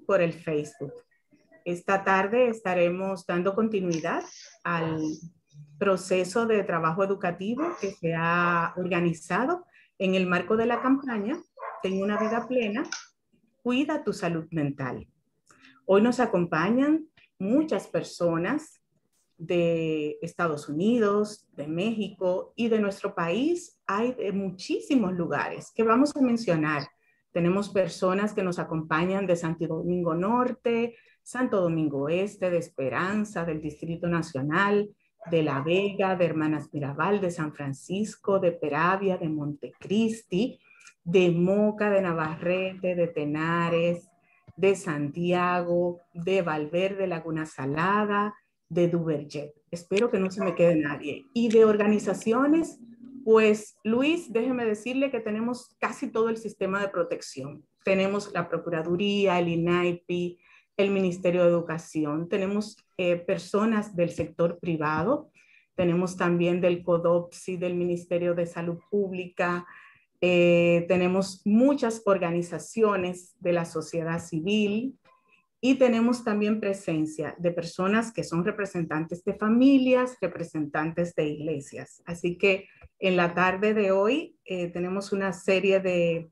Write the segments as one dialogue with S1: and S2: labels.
S1: por el Facebook. Esta tarde estaremos dando continuidad al proceso de trabajo educativo que se ha organizado en el marco de la campaña Ten una vida plena, cuida tu salud mental. Hoy nos acompañan muchas personas de Estados Unidos, de México y de nuestro país. Hay de muchísimos lugares que vamos a mencionar. Tenemos personas que nos acompañan de Santo Domingo Norte, Santo Domingo Este, de Esperanza, del Distrito Nacional, de La Vega, de Hermanas Mirabal, de San Francisco, de Peravia, de Montecristi, de Moca, de Navarrete, de Tenares, de Santiago, de Valverde, Laguna Salada, de Duverget. Espero que no se me quede nadie. Y de organizaciones, pues Luis, déjeme decirle que tenemos casi todo el sistema de protección. Tenemos la Procuraduría, el INAIPI, el Ministerio de Educación, tenemos personas del sector privado, tenemos también del CODOPSI, del Ministerio de Salud Pública, tenemos muchas organizaciones de la sociedad civil y tenemos también presencia de personas que son representantes de familias, representantes de iglesias. Así que en la tarde de hoy tenemos una serie de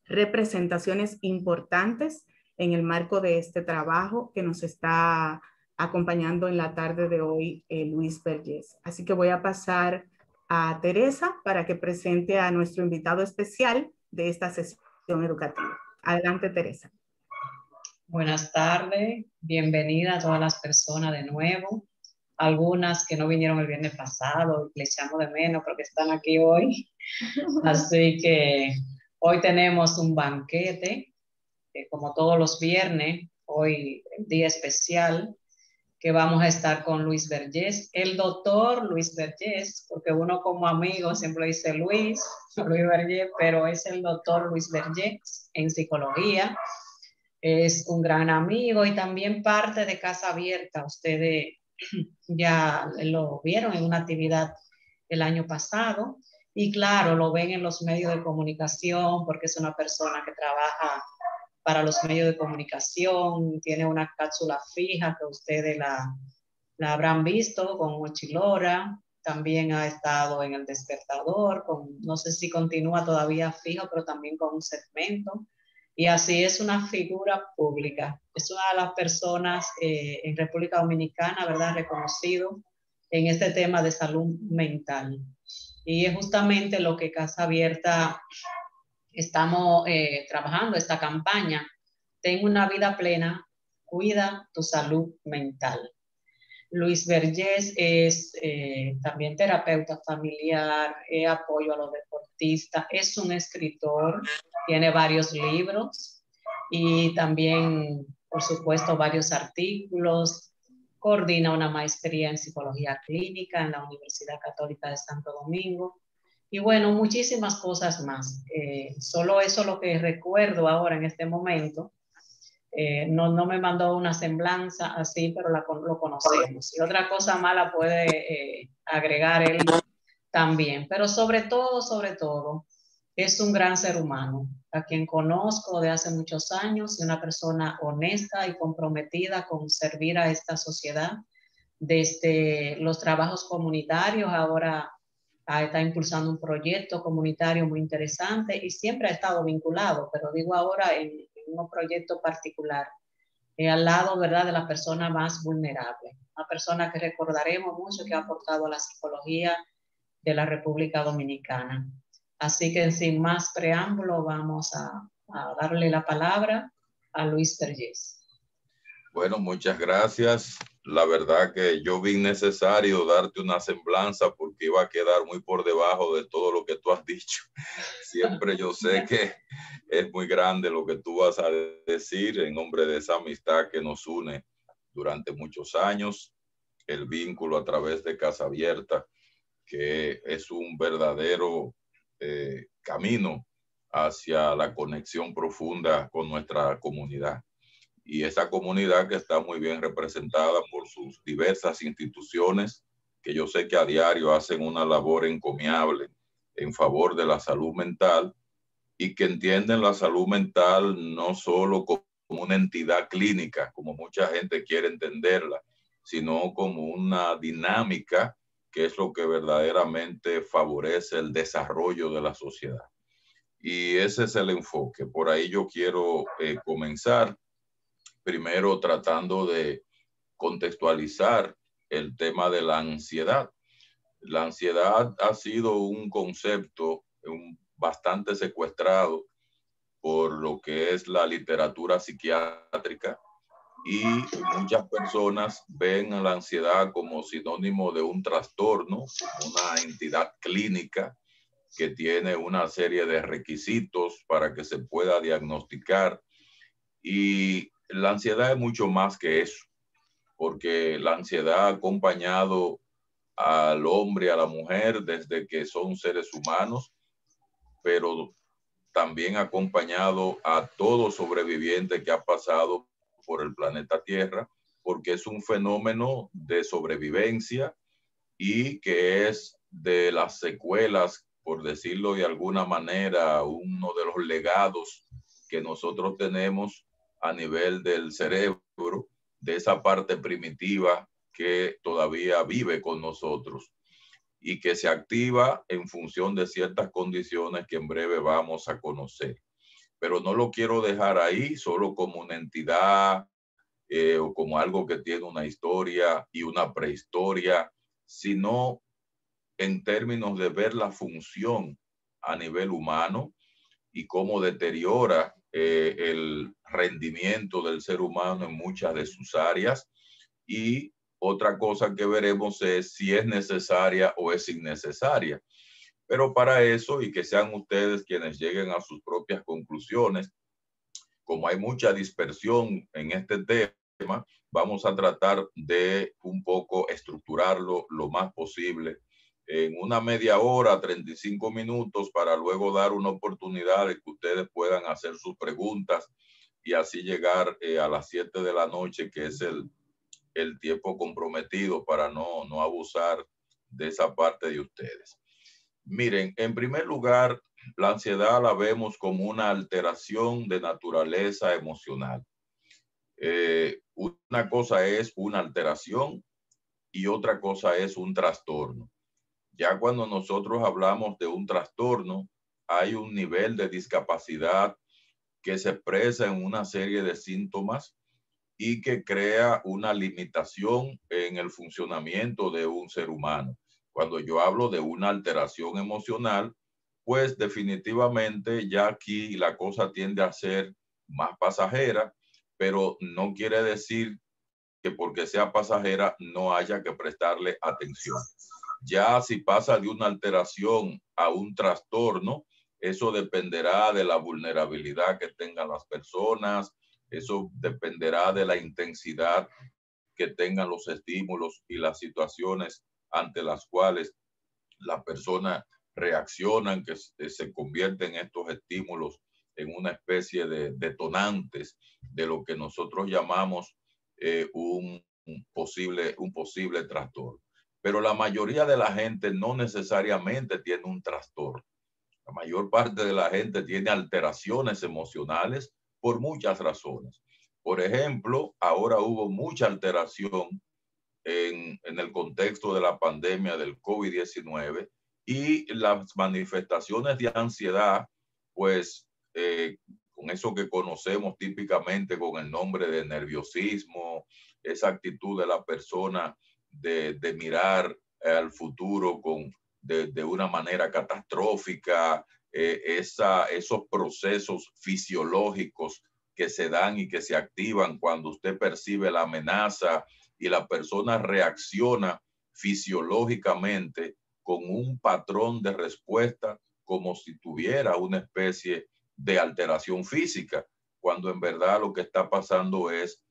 S1: representaciones importantes en el marco de este trabajo que nos está acompañando en la tarde de hoy Luis Vergés. Así que voy a pasar a Teresa para que presente a nuestro invitado especial de esta sesión educativa. Adelante, Teresa.
S2: Buenas tardes, bienvenida a todas las personas de nuevo. Algunas que no vinieron el viernes pasado, le echamos de menos porque están aquí hoy. Así que hoy tenemos un banquete, como todos los viernes, hoy día especial, que vamos a estar con Luis Vergés, el doctor Luis Vergés, porque uno como amigo siempre dice Luis Vergés, pero es el doctor Luis Vergés en psicología. Es un gran amigo y también parte de Casa Abierta. Ustedes ya lo vieron en una actividad el año pasado y claro, lo ven en los medios de comunicación porque es una persona que trabaja para los medios de comunicación, tiene una cápsula fija que ustedes la habrán visto con Mochilora, también ha estado en El Despertador, no sé si continúa todavía fijo, pero también con un segmento. Y así es una figura pública. Es una de las personas en República Dominicana, ¿verdad?, reconocido en este tema de salud mental. Y es justamente lo que Casa Abierta estamos trabajando, esta campaña. Ten una vida plena, cuida tu salud mental. Luis Vergés es también terapeuta familiar, apoyo a los deportistas, es un escritor, tiene varios libros y también, por supuesto, varios artículos, coordina una maestría en psicología clínica en la Universidad Católica de Santo Domingo y bueno, muchísimas cosas más. Solo eso es lo que recuerdo ahora en este momento. No me mandó una semblanza así, pero lo conocemos. Y otra cosa más la puede agregar él también. Pero sobre todo, es un gran ser humano, a quien conozco de hace muchos años, y una persona honesta y comprometida con servir a esta sociedad desde los trabajos comunitarios. Ahora está impulsando un proyecto comunitario muy interesante y siempre ha estado vinculado, pero digo ahora en un proyecto particular, al lado, ¿verdad?, de la persona más vulnerable, una persona que recordaremos mucho, que ha aportado a la psicología de la República Dominicana. Así que sin más preámbulo vamos a darle la palabra a Luis Vergés.
S3: Bueno, muchas gracias. La verdad que yo vi necesario darte una semblanza porque iba a quedar muy por debajo de todo lo que tú has dicho. Siempre yo sé que es muy grande lo que tú vas a decir en nombre de esa amistad que nos une durante muchos años, el vínculo a través de Casa Abierta, que es un verdadero camino hacia la conexión profunda con nuestra comunidad. Y esa comunidad que está muy bien representada por sus diversas instituciones, que yo sé que a diario hacen una labor encomiable en favor de la salud mental y que entienden la salud mental no solo como una entidad clínica, como mucha gente quiere entenderla, sino como una dinámica que es lo que verdaderamente favorece el desarrollo de la sociedad. Y ese es el enfoque. Por ahí yo quiero comenzar primero tratando de contextualizar el tema de la ansiedad. La ansiedad ha sido un concepto bastante secuestrado por lo que es la literatura psiquiátrica, y muchas personas ven a la ansiedad como sinónimo de un trastorno, una entidad clínica que tiene una serie de requisitos para que se pueda diagnosticar. Y la ansiedad es mucho más que eso, porque la ansiedad ha acompañado al hombre y a la mujer desde que son seres humanos, pero también ha acompañado a todo sobreviviente que ha pasado por el planeta Tierra, porque es un fenómeno de sobrevivencia y que es de las secuelas, por decirlo de alguna manera, uno de los legados que nosotros tenemos a nivel del cerebro, de esa parte primitiva que todavía vive con nosotros y que se activa en función de ciertas condiciones que en breve vamos a conocer. Pero no lo quiero dejar ahí solo como una entidad o como algo que tiene una historia y una prehistoria, sino en términos de ver la función a nivel humano y cómo deteriora el rendimiento del ser humano en muchas de sus áreas. Y otra cosa que veremos es si es necesaria o es innecesaria. Pero para eso, y que sean ustedes quienes lleguen a sus propias conclusiones, como hay mucha dispersión en este tema, vamos a tratar de un poco estructurarlo lo más posible en una media hora, 35 minutos, para luego dar una oportunidad de que ustedes puedan hacer sus preguntas y así llegar a las 7 de la noche, que es el tiempo comprometido, para no abusar de esa parte de ustedes. Miren, en primer lugar, la ansiedad la vemos como una alteración de naturaleza emocional. Una cosa es una alteración y otra cosa es un trastorno. Ya cuando nosotros hablamos de un trastorno, hay un nivel de discapacidad que se expresa en una serie de síntomas y que crea una limitación en el funcionamiento de un ser humano. Cuando yo hablo de una alteración emocional, pues definitivamente ya aquí la cosa tiende a ser más pasajera, pero no quiere decir que porque sea pasajera no haya que prestarle atención. Ya si pasa de una alteración a un trastorno, eso dependerá de la vulnerabilidad que tengan las personas, eso dependerá de la intensidad que tengan los estímulos y las situaciones ante las cuales las personas reaccionan, que se convierten estos estímulos en una especie de detonantes de lo que nosotros llamamos un posible trastorno. Pero la mayoría de la gente no necesariamente tiene un trastorno. La mayor parte de la gente tiene alteraciones emocionales por muchas razones. Por ejemplo, ahora hubo mucha alteración en el contexto de la pandemia del COVID-19 y las manifestaciones de ansiedad, pues con eso que conocemos típicamente con el nombre de nerviosismo, esa actitud de la persona de mirar al futuro de una manera catastrófica, esos procesos fisiológicos que se dan y que se activan cuando usted percibe la amenaza y la persona reacciona fisiológicamente con un patrón de respuesta como si tuviera una especie de alteración física, cuando en verdad lo que está pasando es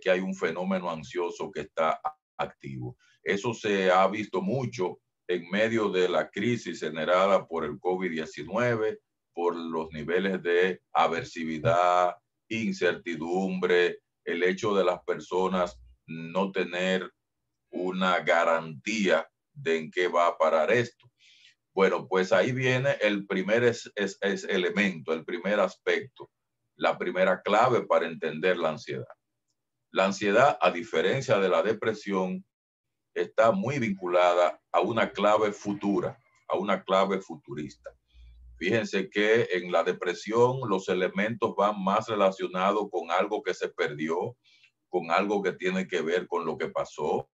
S3: que hay un fenómeno ansioso que está activo. Eso se ha visto mucho en medio de la crisis generada por el COVID-19, por los niveles de aversividad, incertidumbre, el hecho de las personas no tener una garantía de en qué va a parar esto. Bueno, pues ahí viene el primer elemento, el primer aspecto. la primera clave para entender la ansiedad. La ansiedad, a diferencia de la depresión, está muy vinculada a una clave futura, a una clave futurista. Fíjense que en la depresión los elementos van más relacionados con algo que se perdió, con algo que tiene que ver con lo que pasó,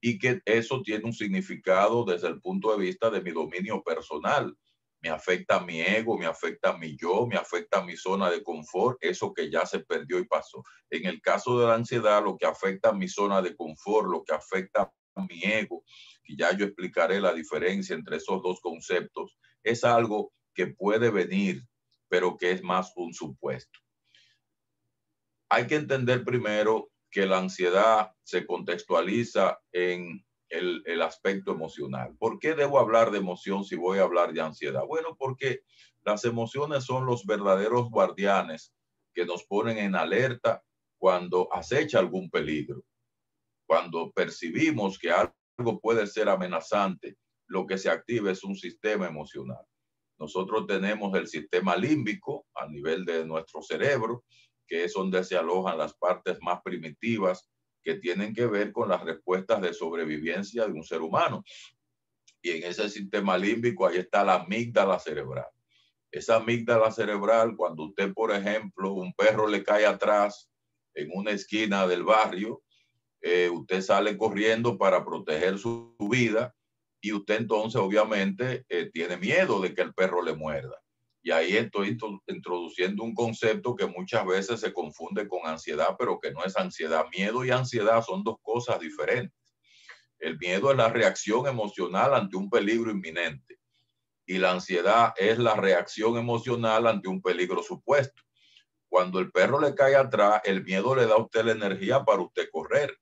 S3: y que eso tiene un significado desde el punto de vista de mi dominio personal. Me afecta a mi ego, me afecta a mi yo, me afecta a mi zona de confort, eso que ya se perdió y pasó. En el caso de la ansiedad, lo que afecta a mi zona de confort, lo que afecta a mi ego, y ya yo explicaré la diferencia entre esos dos conceptos, es algo que puede venir, pero que es más un supuesto. Hay que entender primero que la ansiedad se contextualiza en el aspecto emocional. ¿Por qué debo hablar de emoción si voy a hablar de ansiedad? Bueno, porque las emociones son los verdaderos guardianes que nos ponen en alerta cuando acecha algún peligro. Cuando percibimos que algo puede ser amenazante, lo que se activa es un sistema emocional. Nosotros tenemos el sistema límbico a nivel de nuestro cerebro, que es donde se alojan las partes más primitivas que tienen que ver con las respuestas de sobrevivencia de un ser humano. Y en ese sistema límbico ahí está la amígdala cerebral. Esa amígdala cerebral, cuando usted, por ejemplo, un perro le cae atrás en una esquina del barrio, usted sale corriendo para proteger su vida y usted entonces obviamente tiene miedo de que el perro le muerda. Y ahí estoy introduciendo un concepto que muchas veces se confunde con ansiedad, pero que no es ansiedad. Miedo y ansiedad son dos cosas diferentes. El miedo es la reacción emocional ante un peligro inminente y la ansiedad es la reacción emocional ante un peligro supuesto. Cuando el perro le cae atrás, el miedo le da a usted la energía para usted correr,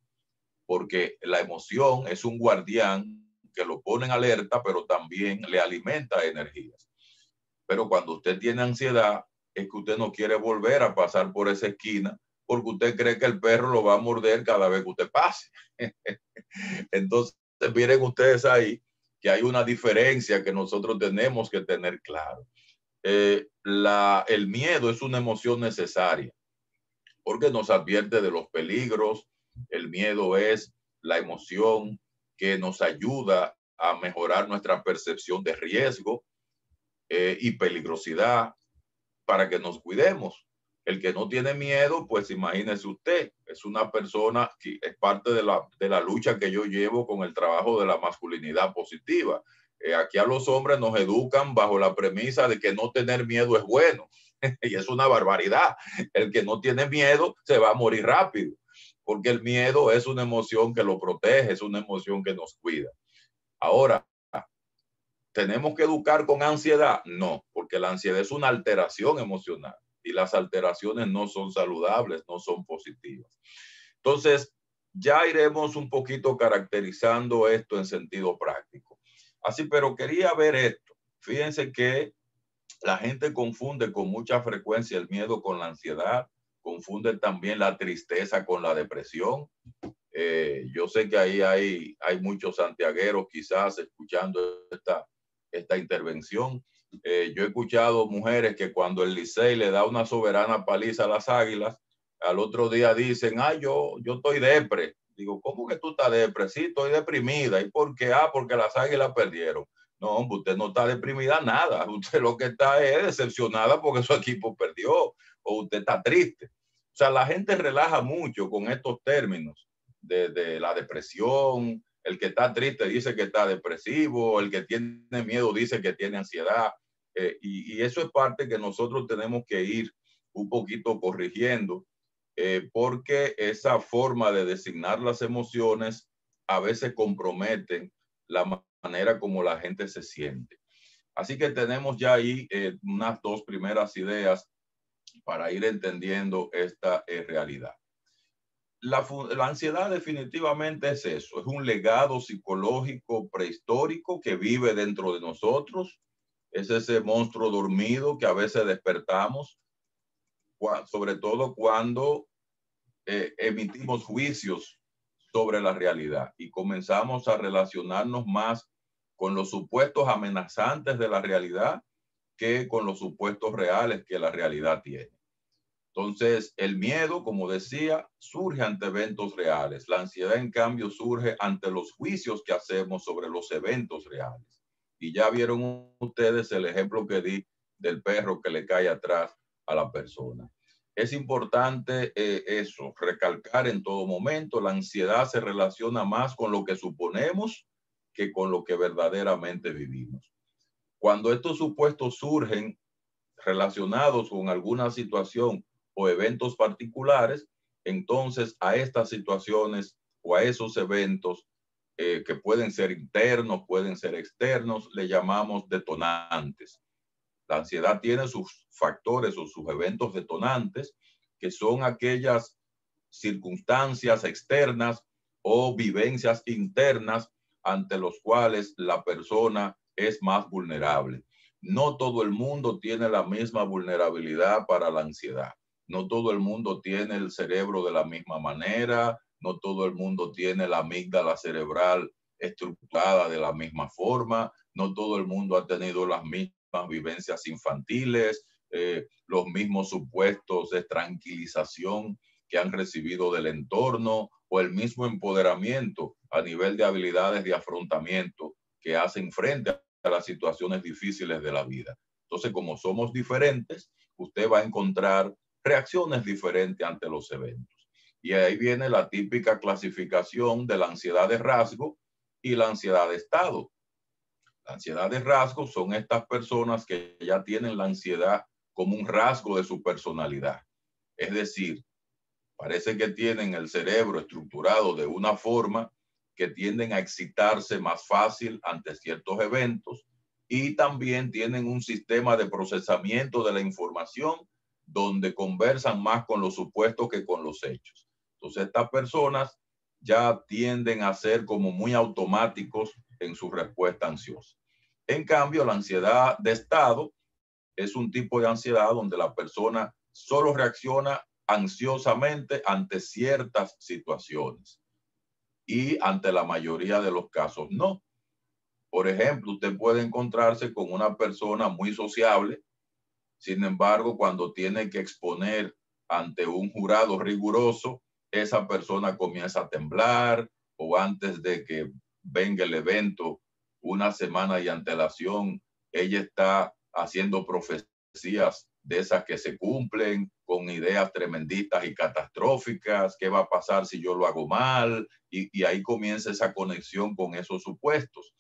S3: porque la emoción es un guardián que lo pone en alerta, pero también le alimenta energías. Pero cuando usted tiene ansiedad, es que usted no quiere volver a pasar por esa esquina porque usted cree que el perro lo va a morder cada vez que usted pase. Entonces, miren ustedes ahí que hay una diferencia que nosotros tenemos que tener claro. El miedo es una emoción necesaria porque nos advierte de los peligros. El miedo es la emoción que nos ayuda a mejorar nuestra percepción de riesgo y peligrosidad para que nos cuidemos. El que no tiene miedo, pues imagínese usted, es una persona que es parte de la lucha que yo llevo con el trabajo de la masculinidad positiva. Aquí a los hombres nos educan bajo la premisa de que no tener miedo es bueno. Y es una barbaridad. El que no tiene miedo se va a morir rápido, porque el miedo es una emoción que lo protege, es una emoción que nos cuida. Ahora, ¿tenemos que educar con ansiedad? No, porque la ansiedad es una alteración emocional y las alteraciones no son saludables, no son positivas. Entonces, ya iremos un poquito caracterizando esto en sentido práctico. Así, pero quería ver esto. Fíjense que la gente confunde con mucha frecuencia el miedo con la ansiedad, confunde también la tristeza con la depresión. Yo sé que ahí hay muchos santiagueros quizás escuchando esta intervención. Yo he escuchado mujeres que cuando el Licey le da una soberana paliza a las Águilas, al otro día dicen, yo estoy depre. Digo, ¿cómo que tú estás depre? Sí, estoy deprimida. ¿Y por qué? Porque las Águilas perdieron. No, usted no está deprimida nada. Usted lo que está es decepcionada porque su equipo perdió o usted está triste. O sea, la gente relaja mucho con estos términos de la depresión. El que está triste dice que está depresivo. El que tiene miedo dice que tiene ansiedad. Y eso es parte que nosotros tenemos que ir un poquito corrigiendo porque esa forma de designar las emociones a veces comprometen la manera como la gente se siente. Así que tenemos ya ahí unas dos primeras ideas para ir entendiendo esta realidad. La ansiedad definitivamente es eso, es un legado psicológico prehistórico que vive dentro de nosotros, es ese monstruo dormido que a veces despertamos, sobre todo cuando emitimos juicios sobre la realidad y comenzamos a relacionarnos más con los supuestos amenazantes de la realidad que con los supuestos reales que la realidad tiene. Entonces, el miedo, como decía, surge ante eventos reales. La ansiedad, en cambio, surge ante los juicios que hacemos sobre los eventos reales. Y ya vieron ustedes el ejemplo que di del perro que le cae atrás a la persona. Es importante eso, recalcar en todo momento, la ansiedad se relaciona más con lo que suponemos que con lo que verdaderamente vivimos. Cuando estos supuestos surgen relacionados con alguna situación o eventos particulares, entonces a estas situaciones o a esos eventos que pueden ser internos, pueden ser externos, le llamamos detonantes. La ansiedad tiene sus factores o sus eventos detonantes, que son aquellas circunstancias externas o vivencias internas ante los cuales la persona es más vulnerable. No todo el mundo tiene la misma vulnerabilidad para la ansiedad. No todo el mundo tiene el cerebro de la misma manera. No todo el mundo tiene la amígdala cerebral estructurada de la misma forma. No todo el mundo ha tenido las mismas vivencias infantiles, los mismos supuestos de tranquilización que han recibido del entorno o el mismo empoderamiento a nivel de habilidades de afrontamiento que hacen frente a las situaciones difíciles de la vida. Entonces, como somos diferentes, usted va a encontrar reacciones diferentes ante los eventos. Y ahí viene la típica clasificación de la ansiedad de rasgo y la ansiedad de estado. La ansiedad de rasgo son estas personas que ya tienen la ansiedad como un rasgo de su personalidad. Es decir, parece que tienen el cerebro estructurado de una forma que tienden a excitarse más fácil ante ciertos eventos y también tienen un sistema de procesamiento de la información donde conversan más con los supuestos que con los hechos. Entonces, estas personas ya tienden a ser como muy automáticos en su respuesta ansiosa. En cambio, la ansiedad de estado es un tipo de ansiedad donde la persona solo reacciona ansiosamente ante ciertas situaciones y ante la mayoría de los casos no. Por ejemplo, usted puede encontrarse con una persona muy sociable, sin embargo, cuando tiene que exponer ante un jurado riguroso, esa persona comienza a temblar o antes de que venga el evento, una semana de antelación, ella está haciendo profecías de esas que se cumplen con ideas tremendistas y catastróficas. ¿Qué va a pasar si yo lo hago mal? Y ahí comienza esa conexión con esos supuestos.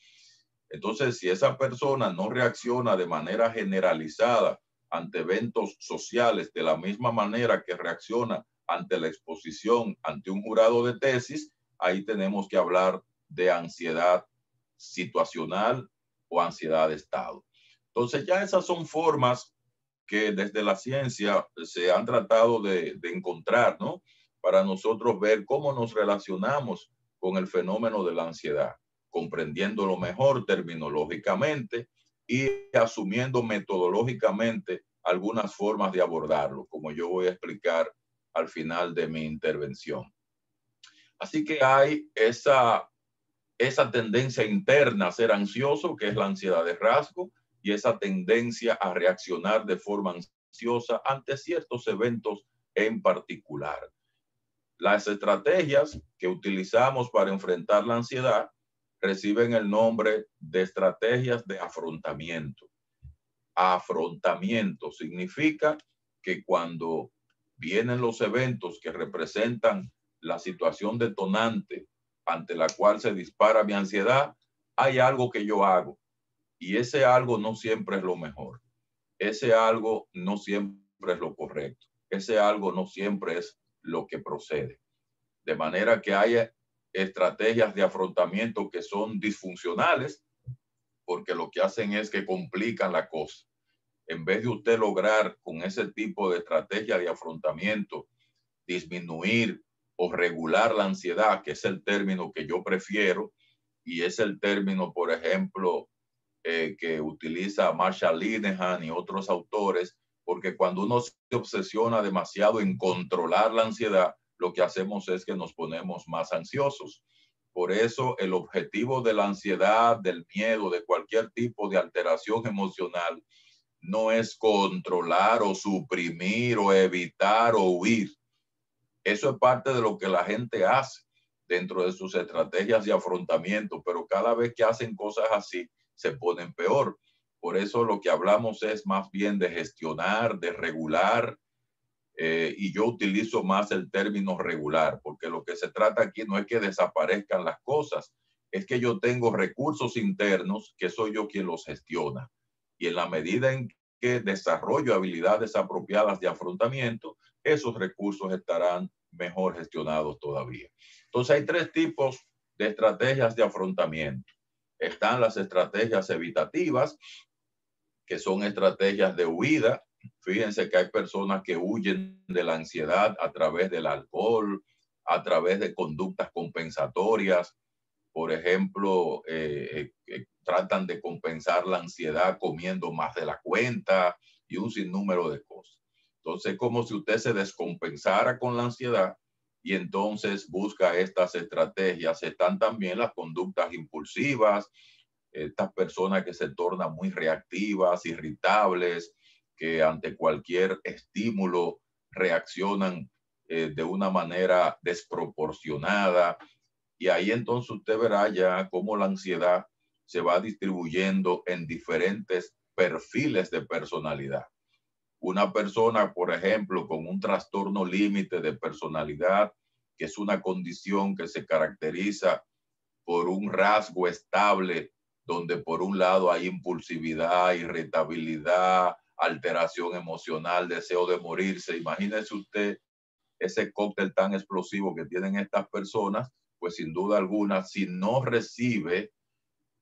S3: Entonces, si esa persona no reacciona de manera generalizada ante eventos sociales de la misma manera que reacciona ante la exposición ante un jurado de tesis, ahí tenemos que hablar de ansiedad situacional o ansiedad de estado. Entonces, ya esas son formas que desde la ciencia se han tratado de encontrar, ¿no? Para nosotros ver cómo nos relacionamos con el fenómeno de la ansiedad, comprendiéndolo mejor terminológicamente y asumiendo metodológicamente algunas formas de abordarlo, como yo voy a explicar al final de mi intervención. Así que hay esa tendencia interna a ser ansioso, que es la ansiedad de rasgo, y esa tendencia a reaccionar de forma ansiosa ante ciertos eventos en particular. Las estrategias que utilizamos para enfrentar la ansiedad reciben el nombre de estrategias de afrontamiento. Afrontamiento significa que cuando vienen los eventos que representan la situación detonante ante la cual se dispara mi ansiedad, hay algo que yo hago y ese algo no siempre es lo mejor. Ese algo no siempre es lo correcto. Ese algo no siempre es lo que procede. De manera que hay estrategias de afrontamiento que son disfuncionales porque lo que hacen es que complican la cosa. En vez de usted lograr con ese tipo de estrategia de afrontamiento disminuir o regular la ansiedad, que es el término que yo prefiero, y es el término, por ejemplo, que utiliza Marshall Linehan y otros autores, porque cuando uno se obsesiona demasiado en controlar la ansiedad, lo que hacemos es que nos ponemos más ansiosos. Por eso el objetivo de la ansiedad, del miedo, de cualquier tipo de alteración emocional, no es controlar o suprimir o evitar o huir. Eso es parte de lo que la gente hace dentro de sus estrategias de afrontamiento, pero cada vez que hacen cosas así, se ponen peor. Por eso lo que hablamos es más bien de gestionar, de regular, y yo utilizo más el término regular, porque lo que se trata aquí no es que desaparezcan las cosas, es que yo tengo recursos internos que soy yo quien los gestiona. Y en la medida en que desarrollo habilidades apropiadas de afrontamiento, esos recursos estarán mejor gestionados todavía. Entonces hay tres tipos de estrategias de afrontamiento. Están las estrategias evitativas, que son estrategias de huida. Fíjense que hay personas que huyen de la ansiedad a través del alcohol, a través de conductas compensatorias. Por ejemplo, tratan de compensar la ansiedad comiendo más de la cuenta y un sinnúmero de cosas. Entonces, como si usted se descompensara con la ansiedad y entonces busca estas estrategias. Están también las conductas impulsivas, estas personas que se tornan muy reactivas, irritables, que ante cualquier estímulo reaccionan de una manera desproporcionada. Y ahí entonces usted verá ya cómo la ansiedad se va distribuyendo en diferentes perfiles de personalidad. Una persona, por ejemplo, con un trastorno límite de personalidad, que es una condición que se caracteriza por un rasgo estable, donde por un lado hay impulsividad, irritabilidad, alteración emocional, deseo de morirse. Imagínese usted ese cóctel tan explosivo que tienen estas personas, pues sin duda alguna, si no recibe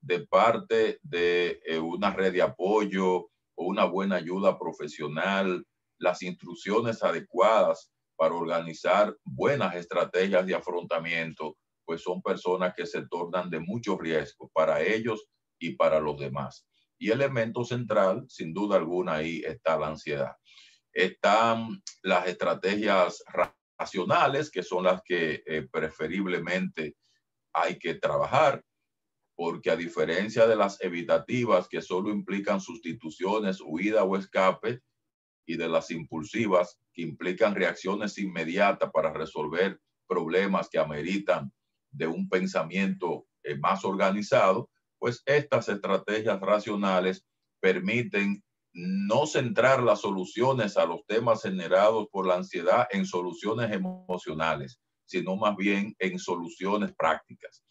S3: de parte de una red de apoyo o una buena ayuda profesional, las instrucciones adecuadas para organizar buenas estrategias de afrontamiento, pues son personas que se tornan de mucho riesgo para ellos y para los demás. Y elemento central, sin duda alguna, ahí está la ansiedad. Están las estrategias racionales, que son las que preferiblemente hay que trabajar, porque a diferencia de las evitativas, que solo implican sustituciones, huida o escape, y de las impulsivas, que implican reacciones inmediatas para resolver problemas que ameritan de un pensamiento más organizado, pues estas estrategias racionales permiten no centrar las soluciones a los temas generados por la ansiedad en soluciones emocionales, sino más bien en soluciones prácticas.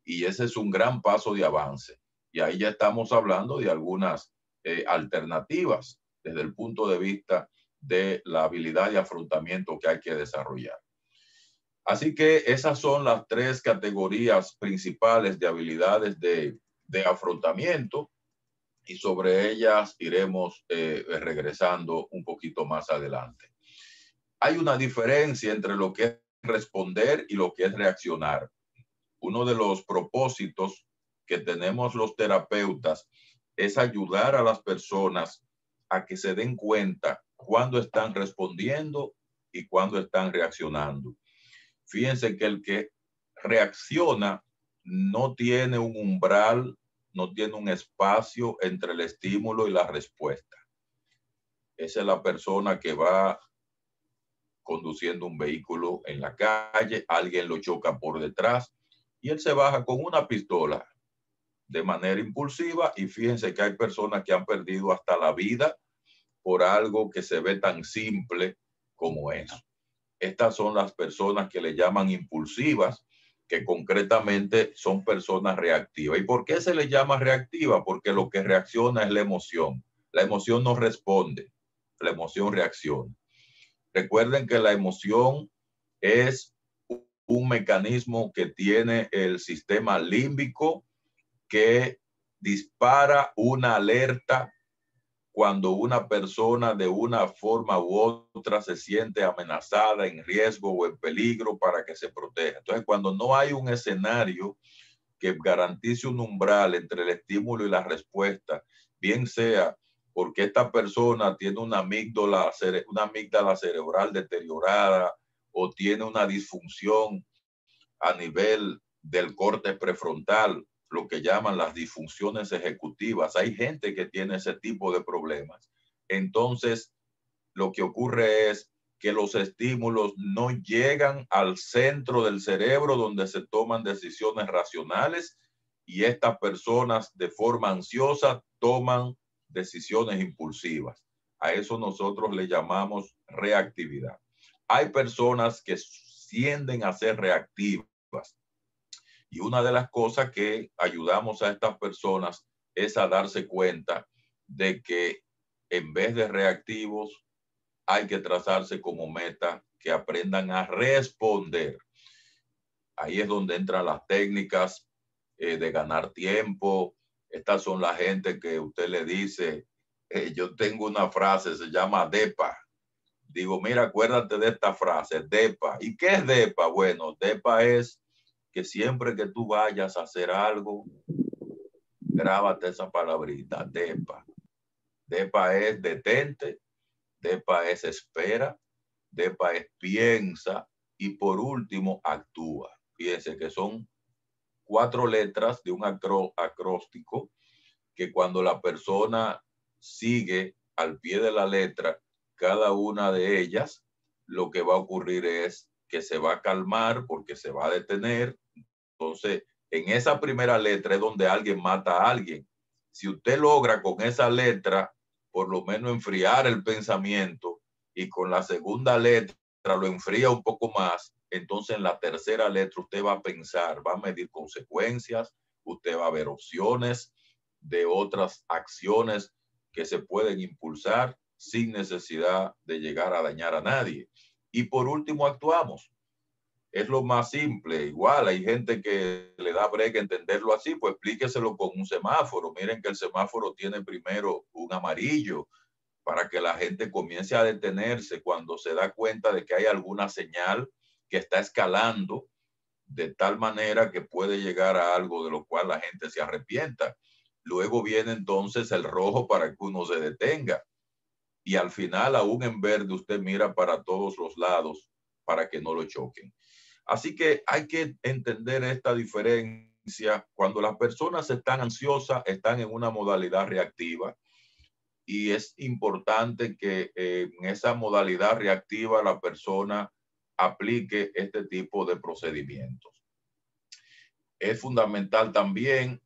S3: Y ese es un gran paso de avance. Y ahí ya estamos hablando de algunas alternativas desde el punto de vista de la habilidad de afrontamiento que hay que desarrollar. Así que esas son las tres categorías principales de habilidades de afrontamiento, y sobre ellas iremos regresando un poquito más adelante. Hay una diferencia entre lo que es responder y lo que es reaccionar. Uno de los propósitos que tenemos los terapeutas es ayudar a las personas a que se den cuenta cuándo están respondiendo y cuándo están reaccionando. Fíjense que el que reacciona no tiene un umbral, no tiene un espacio entre el estímulo y la respuesta. Esa es la persona que va conduciendo un vehículo en la calle, alguien lo choca por detrás y él se baja con una pistola de manera impulsiva, y fíjense que hay personas que han perdido hasta la vida por algo que se ve tan simple como eso. Estas son las personas que le llaman impulsivas, que concretamente son personas reactivas. ¿Y por qué se les llama reactiva? Porque lo que reacciona es la emoción. La emoción no responde, la emoción reacciona. Recuerden que la emoción es un mecanismo que tiene el sistema límbico, que dispara una alerta cuando una persona de una forma u otra se siente amenazada, en riesgo o en peligro, para que se proteja. Entonces, cuando no hay un escenario que garantice un umbral entre el estímulo y la respuesta, bien sea porque esta persona tiene una amígdala cerebral deteriorada o tiene una disfunción a nivel del corte prefrontal, lo que llaman las disfunciones ejecutivas. Hay gente que tiene ese tipo de problemas. entonces lo que ocurre es que los estímulos no llegan al centro del cerebro donde se toman decisiones racionales y estas personas de forma ansiosa toman decisiones impulsivas. A eso nosotros le llamamos reactividad. Hay personas que tienden a ser reactivas y una de las cosas que ayudamos a estas personas es a darse cuenta de que en vez de reactivos hay que trazarse como meta que aprendan a responder. Ahí es donde entran las técnicas de ganar tiempo. Estas son la gente que usted le dice, yo tengo una frase, se llama DEPA. Digo, mira, acuérdate de esta frase, DEPA. ¿Y qué es DEPA? Bueno, DEPA es que siempre que tú vayas a hacer algo, grábate esa palabrita, DEPA. DEPA es detente, DEPA es espera, DEPA es piensa y por último actúa. Fíjense que son 4 letras de un acróstico que cuando la persona sigue al pie de la letra cada una de ellas, lo que va a ocurrir es que se va a calmar porque se va a detener. Entonces, en esa primera letra es donde alguien mata a alguien. Si usted logra con esa letra por lo menos enfriar el pensamiento y con la segunda letra lo enfría un poco más, entonces en la tercera letra usted va a pensar, va a medir consecuencias, usted va a ver opciones de otras acciones que se pueden impulsar sin necesidad de llegar a dañar a nadie. Y por último, actuamos. Es lo más simple. Igual hay gente que le da break entenderlo así, pues explíqueselo con un semáforo. Miren que el semáforo tiene primero un amarillo para que la gente comience a detenerse cuando se da cuenta de que hay alguna señal que está escalando de tal manera que puede llegar a algo de lo cual la gente se arrepienta. Luego viene entonces el rojo para que uno se detenga. Y al final, aún en verde, usted mira para todos los lados para que no lo choquen. Así que hay que entender esta diferencia. Cuando las personas están ansiosas, están en una modalidad reactiva y es importante que en esa modalidad reactiva la persona aplique este tipo de procedimientos. Es fundamental también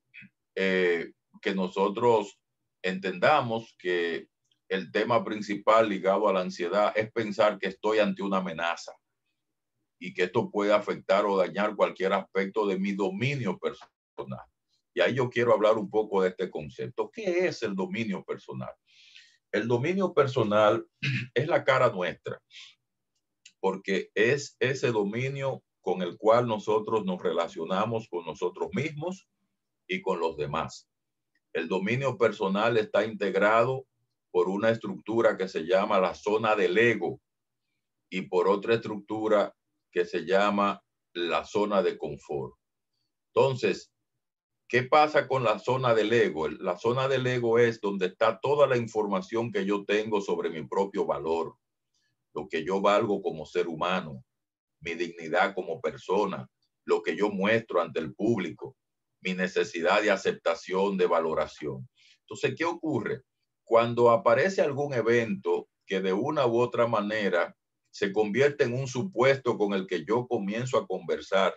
S3: que nosotros entendamos que el tema principal ligado a la ansiedad es pensar que estoy ante una amenaza y que esto puede afectar o dañar cualquier aspecto de mi dominio personal. Y ahí yo quiero hablar un poco de este concepto. ¿Qué es el dominio personal? El dominio personal es la cara nuestra, porque es ese dominio con el cual nosotros nos relacionamos con nosotros mismos y con los demás. El dominio personal está integrado por una estructura que se llama la zona del ego y por otra estructura que se llama la zona de confort. Entonces, ¿qué pasa con la zona del ego? La zona del ego es donde está toda la información que yo tengo sobre mi propio valor, lo que yo valgo como ser humano, mi dignidad como persona, lo que yo muestro ante el público, mi necesidad de aceptación, de valoración. Entonces, ¿qué ocurre? Cuando aparece algún evento que de una u otra manera se convierte en un supuesto con el que yo comienzo a conversar,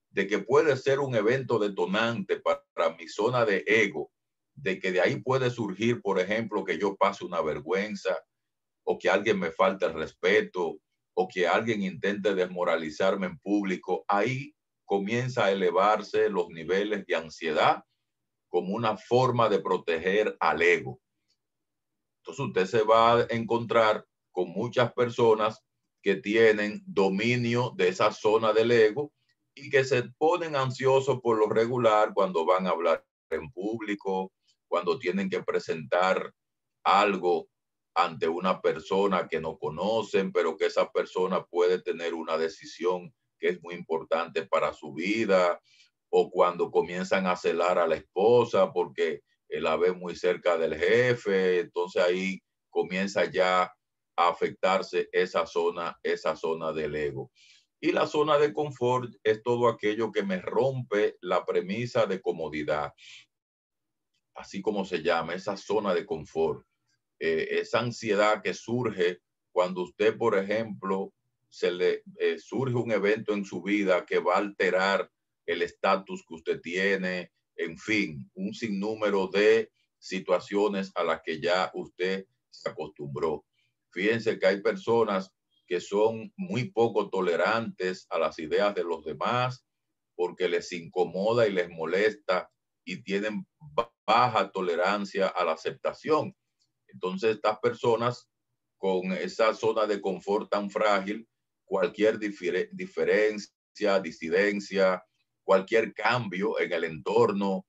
S3: de que puede ser un evento detonante para mi zona de ego, de que de ahí puede surgir, por ejemplo, que yo pase una vergüenza o que alguien me falte el respeto o que alguien intente desmoralizarme en público, ahí comienza a elevarse los niveles de ansiedad como una forma de proteger al ego. Entonces usted se va a encontrar con muchas personas que tienen dominio de esa zona del ego y que se ponen ansiosos por lo regular cuando van a hablar en público, cuando tienen que presentar algo ante una persona que no conocen, pero que esa persona puede tener una decisión que es muy importante para su vida, o cuando comienzan a celar a la esposa porque la ve muy cerca del jefe, entonces ahí comienza ya a afectarse esa zona del ego. Y la zona de confort es todo aquello que me rompe la premisa de comodidad, así como se llama, esa zona de confort. esa ansiedad que surge cuando usted, por ejemplo, se le surge un evento en su vida que va a alterar el estatus que usted tiene, en fin, un sinnúmero de situaciones a las que ya usted se acostumbró. Fíjense que hay personas que son muy poco tolerantes a las ideas de los demás porque les incomoda y les molesta y tienen baja tolerancia a la aceptación. Entonces, estas personas con esa zona de confort tan frágil, cualquier diferencia, disidencia, cualquier cambio en el entorno,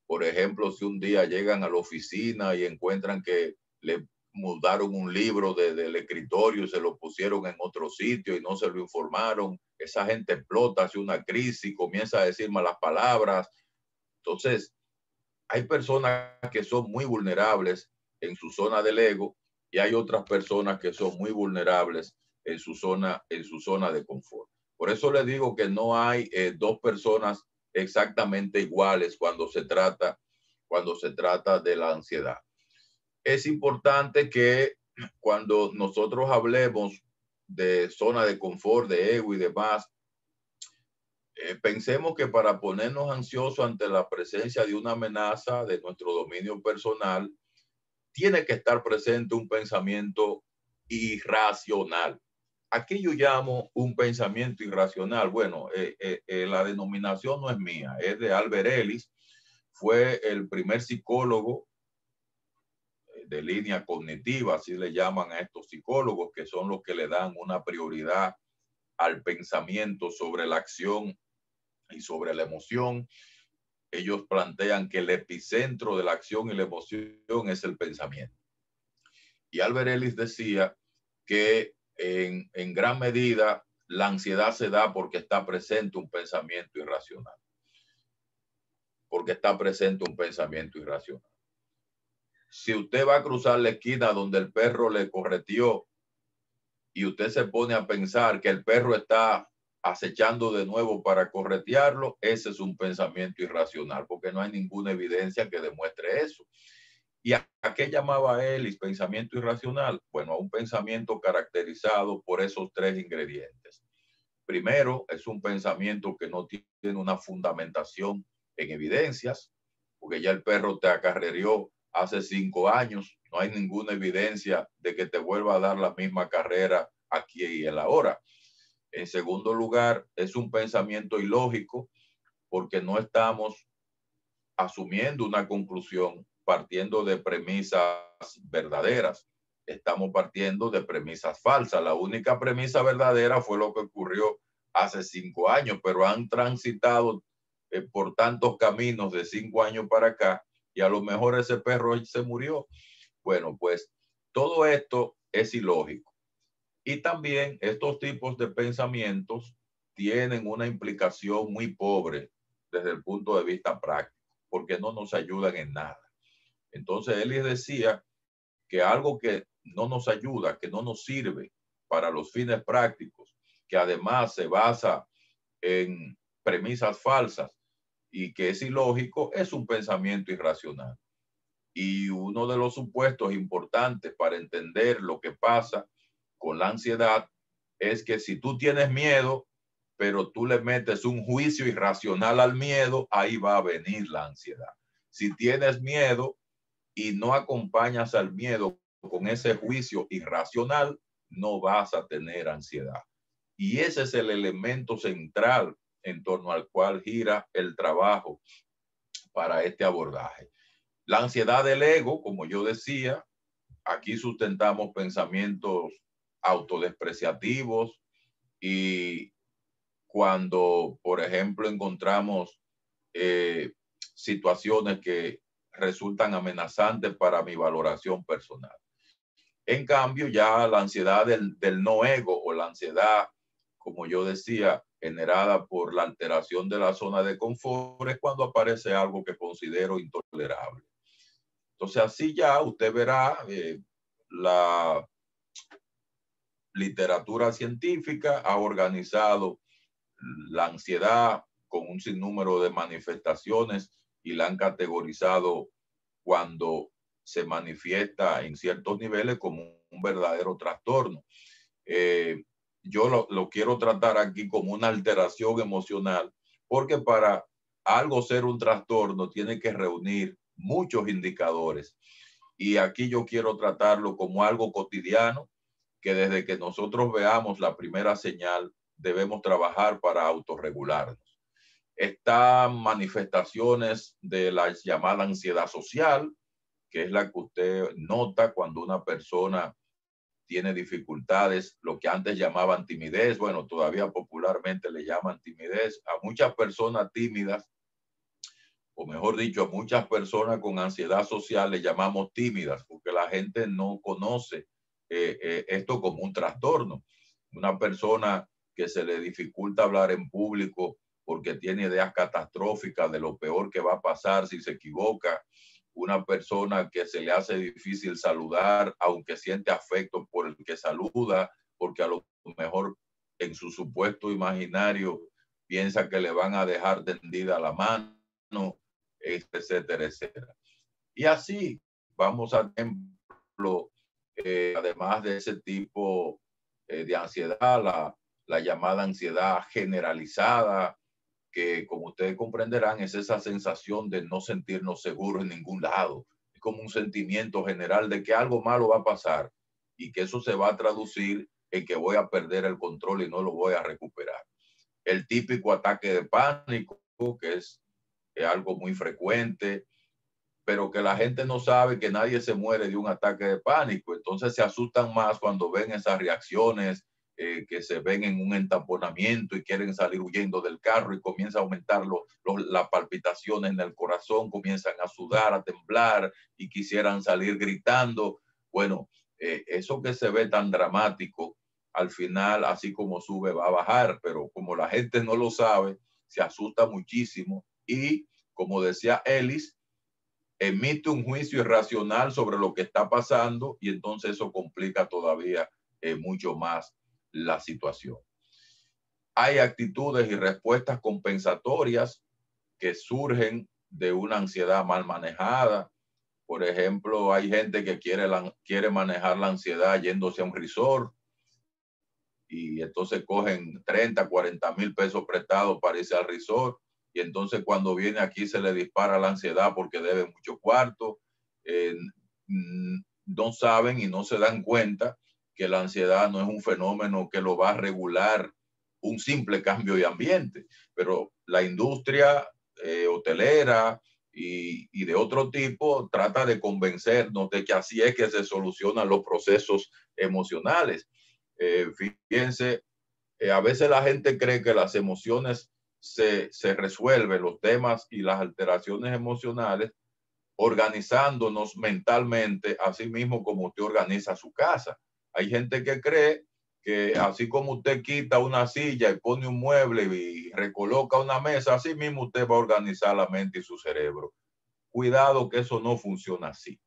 S3: por ejemplo, si un día llegan a la oficina y encuentran que le mudaron un libro del escritorio y se lo pusieron en otro sitio y no se lo informaron, esa gente explota, hace una crisis, comienza a decir malas palabras. Entonces, hay personas que son muy vulnerables en su zona del ego y hay otras personas que son muy vulnerables en su zona de confort. Por eso les digo que no hay dos personas exactamente iguales cuando se trata de la ansiedad. Es importante que cuando nosotros hablemos de zona de confort, de ego y demás, pensemos que para ponernos ansiosos ante la presencia de una amenaza de nuestro dominio personal, tiene que estar presente un pensamiento irracional. ¿A qué yo llamo un pensamiento irracional? Bueno, la denominación no es mía, es de Albert Ellis. Fue el primer psicólogo de línea cognitiva, así le llaman a estos psicólogos, que son los que le dan una prioridad al pensamiento sobre la acción y sobre la emoción. Ellos plantean que el epicentro de la acción y la emoción es el pensamiento. Y Albert Ellis decía que en gran medida la ansiedad se da porque está presente un pensamiento irracional. Porque está presente un pensamiento irracional. Si usted va a cruzar la esquina donde el perro le correteó y usted se pone a pensar que el perro está acechando de nuevo para corretearlo, ese es un pensamiento irracional, porque no hay ninguna evidencia que demuestre eso. ¿Y a qué llamaba Ellis pensamiento irracional? Bueno, a un pensamiento caracterizado por esos tres ingredientes. Primero, es un pensamiento que no tiene una fundamentación en evidencias, porque ya el perro te acarreó hace 5 años, no hay ninguna evidencia de que te vuelva a dar la misma carrera aquí y en la hora. En segundo lugar, es un pensamiento ilógico porque no estamos asumiendo una conclusión partiendo de premisas verdaderas. Estamos partiendo de premisas falsas. La única premisa verdadera fue lo que ocurrió hace 5 años, pero han transitado por tantos caminos de 5 años para acá y a lo mejor ese perro se murió. Bueno, pues todo esto es ilógico. Y también estos tipos de pensamientos tienen una implicación muy pobre desde el punto de vista práctico, porque no nos ayudan en nada. Entonces, él les decía que algo que no nos ayuda, que no nos sirve para los fines prácticos, que además se basa en premisas falsas y que es ilógico, es un pensamiento irracional. Y uno de los supuestos importantes para entender lo que pasa con la ansiedad es que si tú tienes miedo, pero tú le metes un juicio irracional al miedo, ahí va a venir la ansiedad. Si tienes miedo y no acompañas al miedo con ese juicio irracional, no vas a tener ansiedad. Y ese es el elemento central en torno al cual gira el trabajo para este abordaje. La ansiedad del ego, como yo decía, aquí sustentamos pensamientos autodespreciativos y cuando, por ejemplo, encontramos situaciones que resultan amenazantes para mi valoración personal. En cambio, ya la ansiedad del no ego o la ansiedad, como yo decía, generada por la alteración de la zona de confort es cuando aparece algo que considero intolerable. Entonces, así ya usted verá la literatura científica ha organizado la ansiedad con un sinnúmero de manifestaciones y la han categorizado cuando se manifiesta en ciertos niveles como un verdadero trastorno. Yo lo quiero tratar aquí como una alteración emocional, porque para algo ser un trastorno tiene que reunir muchos indicadores. Y aquí yo quiero tratarlo como algo cotidiano, que desde que nosotros veamos la primera señal debemos trabajar para autorregularnos. Están manifestaciones de la llamada ansiedad social, que es la que usted nota cuando una persona tiene dificultades, lo que antes llamaban timidez, bueno, todavía popularmente le llaman timidez. A muchas personas tímidas, o mejor dicho, a muchas personas con ansiedad social le llamamos tímidas, porque la gente no conoce esto como un trastorno. Una persona que se le dificulta hablar en público porque tiene ideas catastróficas de lo peor que va a pasar si se equivoca. Una persona que se le hace difícil saludar, aunque siente afecto por el que saluda, porque a lo mejor en su supuesto imaginario piensa que le van a dejar tendida la mano, etcétera, etcétera. Y así vamos a ejemplo, además de ese tipo de ansiedad, la llamada ansiedad generalizada, que como ustedes comprenderán es esa sensación de no sentirnos seguros en ningún lado. Es como un sentimiento general de que algo malo va a pasar y que eso se va a traducir en que voy a perder el control y no lo voy a recuperar. El típico ataque de pánico, que es algo muy frecuente, pero que la gente no sabe que nadie se muere de un ataque de pánico. Entonces se asustan más cuando ven esas reacciones que se ven en un entaponamiento y quieren salir huyendo del carro y comienza a aumentar las palpitaciones en el corazón, comienzan a sudar, a temblar y quisieran salir gritando. Bueno, eso que se ve tan dramático, al final, así como sube, va a bajar, pero como la gente no lo sabe, se asusta muchísimo y, como decía Ellis, emite un juicio irracional sobre lo que está pasando y entonces eso complica todavía mucho más la situación. Hay actitudes y respuestas compensatorias que surgen de una ansiedad mal manejada. Por ejemplo, hay gente que quiere manejar la ansiedad yéndose a un resort y entonces cogen 30, 40 mil pesos prestados para irse al resort. Y entonces cuando viene aquí se le dispara la ansiedad porque debe mucho cuarto. No saben y no se dan cuenta que la ansiedad no es un fenómeno que lo va a regular un simple cambio de ambiente, pero la industria hotelera y de otro tipo trata de convencernos de que así es que se solucionan los procesos emocionales. Fíjense, a veces la gente cree que las emociones se resuelven, los temas y las alteraciones emocionales, organizándonos mentalmente, así mismo como usted organiza su casa. Hay gente que cree que así como usted quita una silla y pone un mueble y recoloca una mesa, así mismo usted va a organizar la mente y su cerebro. Cuidado que eso no funciona así.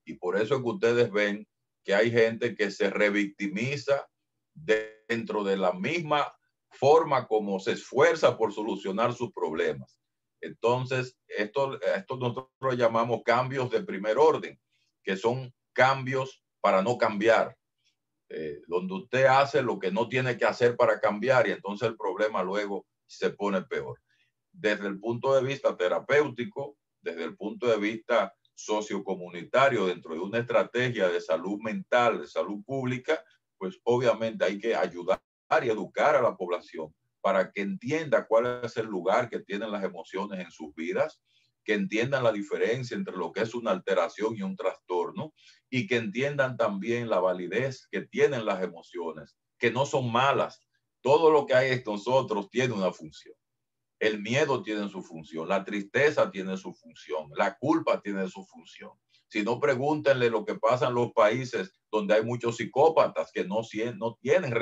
S3: Y por eso es que ustedes ven que hay gente que se revictimiza dentro de la misma forma como se esfuerza por solucionar sus problemas. Entonces, esto nosotros llamamos cambios de primer orden, que son cambios para no cambiar, donde usted hace lo que no tiene que hacer para cambiar y entonces el problema luego se pone peor. Desde el punto de vista terapéutico, desde el punto de vista sociocomunitario, dentro de una estrategia de salud mental, de salud pública, pues obviamente hay que ayudar y educar a la población para que entienda cuál es el lugar que tienen las emociones en sus vidas, que entiendan la diferencia entre lo que es una alteración y un trastorno y que entiendan también la validez que tienen las emociones, que no son malas. Todo lo que hay en nosotros tiene una función. El miedo tiene su función, la tristeza tiene su función, la culpa tiene su función. Si no, pregúntenle lo que pasa en los países donde hay muchos psicópatas que no tienen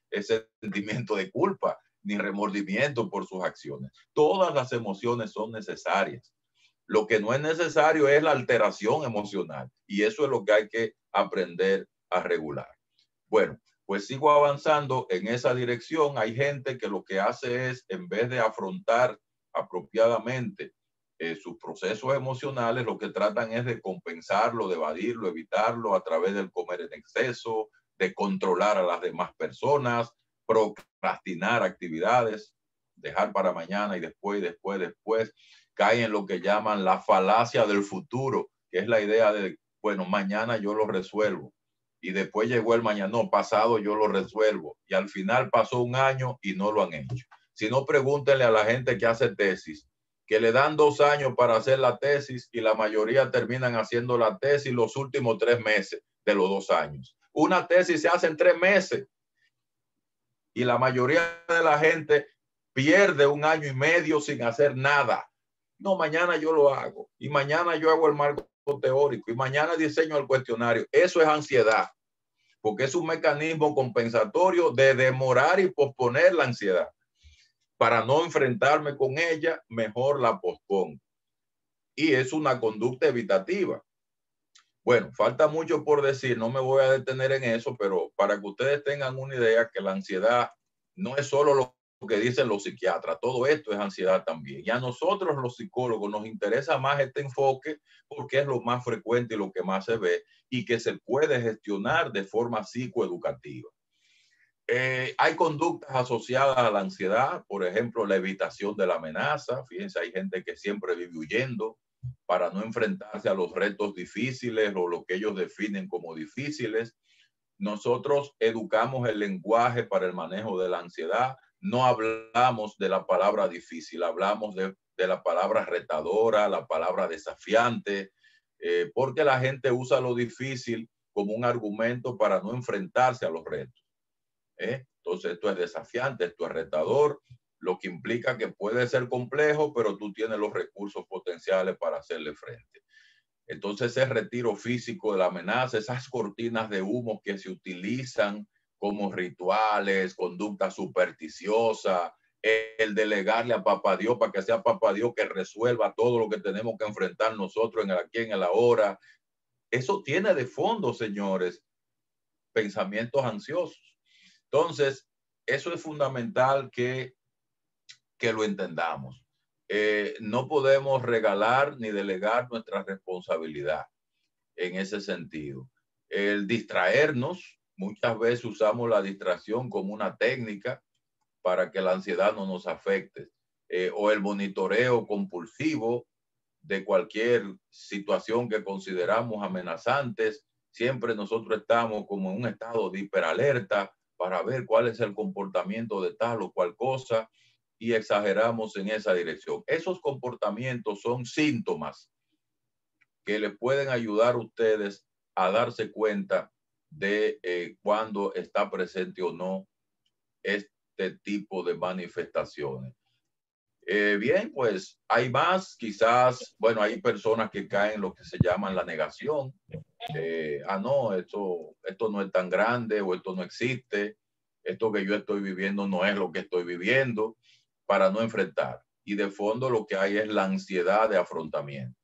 S3: ese sentimiento de culpa ni remordimiento por sus acciones. Todas las emociones son necesarias. Lo que no es necesario es la alteración emocional y eso es lo que hay que aprender a regular. Bueno, pues sigo avanzando en esa dirección. Hay gente que lo que hace es, en vez de afrontar apropiadamente sus procesos emocionales, lo que tratan es de compensarlo, de evadirlo, evitarlo a través del comer en exceso, de controlar a las demás personas, procrastinar actividades, dejar para mañana y después, cae en lo que llaman la falacia del futuro, que es la idea de, bueno, mañana yo lo resuelvo. Y después llegó el mañana, no, pasado yo lo resuelvo. Y al final pasó un año y no lo han hecho. Si no, pregúntenle a la gente que hace tesis, que le dan 2 años para hacer la tesis y la mayoría terminan haciendo la tesis los últimos 3 meses de los 2 años. Una tesis se hace en 3 meses y la mayoría de la gente pierde 1 año y medio sin hacer nada. No, mañana yo lo hago y mañana yo hago el marco teórico y mañana diseño el cuestionario. Eso es ansiedad, porque es un mecanismo compensatorio de demorar y posponer la ansiedad. Para no enfrentarme con ella, mejor la pospongo. Y es una conducta evitativa. Bueno, falta mucho por decir, no me voy a detener en eso, pero para que ustedes tengan una idea que la ansiedad no es solo lo que dicen los psiquiatras, todo esto es ansiedad también. Y a nosotros los psicólogos nos interesa más este enfoque porque es lo más frecuente y lo que más se ve y que se puede gestionar de forma psicoeducativa. Hay conductas asociadas a la ansiedad, por ejemplo, la evitación de la amenaza. Fíjense, hay gente que siempre vive huyendo para no enfrentarse a los retos difíciles o lo que ellos definen como difíciles. Nosotros educamos el lenguaje para el manejo de la ansiedad. No hablamos de la palabra difícil, hablamos de la palabra retadora, la palabra desafiante, porque la gente usa lo difícil como un argumento para no enfrentarse a los retos. Entonces esto es desafiante, esto es retador, lo que implica que puede ser complejo, pero tú tienes los recursos potenciales para hacerle frente. Entonces ese retiro físico de la amenaza, esas cortinas de humo que se utilizan como rituales, conducta supersticiosa, el delegarle a Papá Dios para que sea Papá Dios que resuelva todo lo que tenemos que enfrentar nosotros en el aquí, en el ahora. Eso tiene de fondo, señores, pensamientos ansiosos. Entonces, eso es fundamental que lo entendamos. No podemos regalar ni delegar nuestra responsabilidad en ese sentido. El distraernos, muchas veces usamos la distracción como una técnica para que la ansiedad no nos afecte. O el monitoreo compulsivo de cualquier situación que consideramos amenazantes. Siempre nosotros estamos como en un estado de hiperalerta para ver cuál es el comportamiento de tal o cual cosa y exageramos en esa dirección. Esos comportamientos son síntomas que les pueden ayudar a ustedes a darse cuenta de cuándo está presente o no este tipo de manifestaciones. Bien, pues hay más, quizás, bueno, hay personas que caen en lo que se llama la negación. No, esto no es tan grande o esto no existe, esto que yo estoy viviendo no es lo que estoy viviendo, para no enfrentar. Y de fondo lo que hay es la ansiedad de afrontamiento.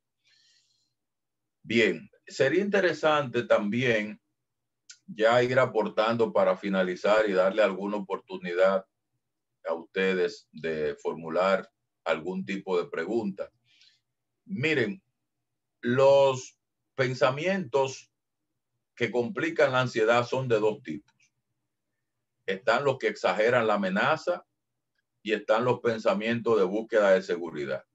S3: Bien, sería interesante también ya ir aportando para finalizar y darle alguna oportunidad a ustedes de formular algún tipo de pregunta. Miren, los pensamientos que complican la ansiedad son de 2 tipos. Están los que exageran la amenaza y están los pensamientos de búsqueda de seguridad.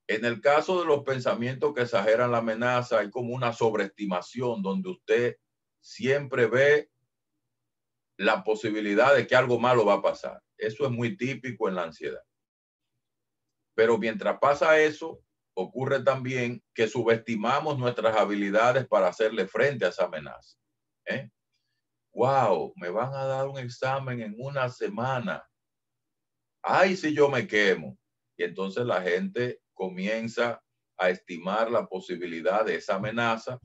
S3: En el caso de los pensamientos que exageran la amenaza, hay como una sobreestimación donde usted siempre ve la posibilidad de que algo malo va a pasar. Eso es muy típico en la ansiedad. Pero mientras pasa eso, ocurre también que subestimamos nuestras habilidades para hacerle frente a esa amenaza. Wow, me van a dar un examen en 1 semana. Ay, si yo me quemo. Y entonces la gente comienza a estimar la posibilidad de esa amenaza,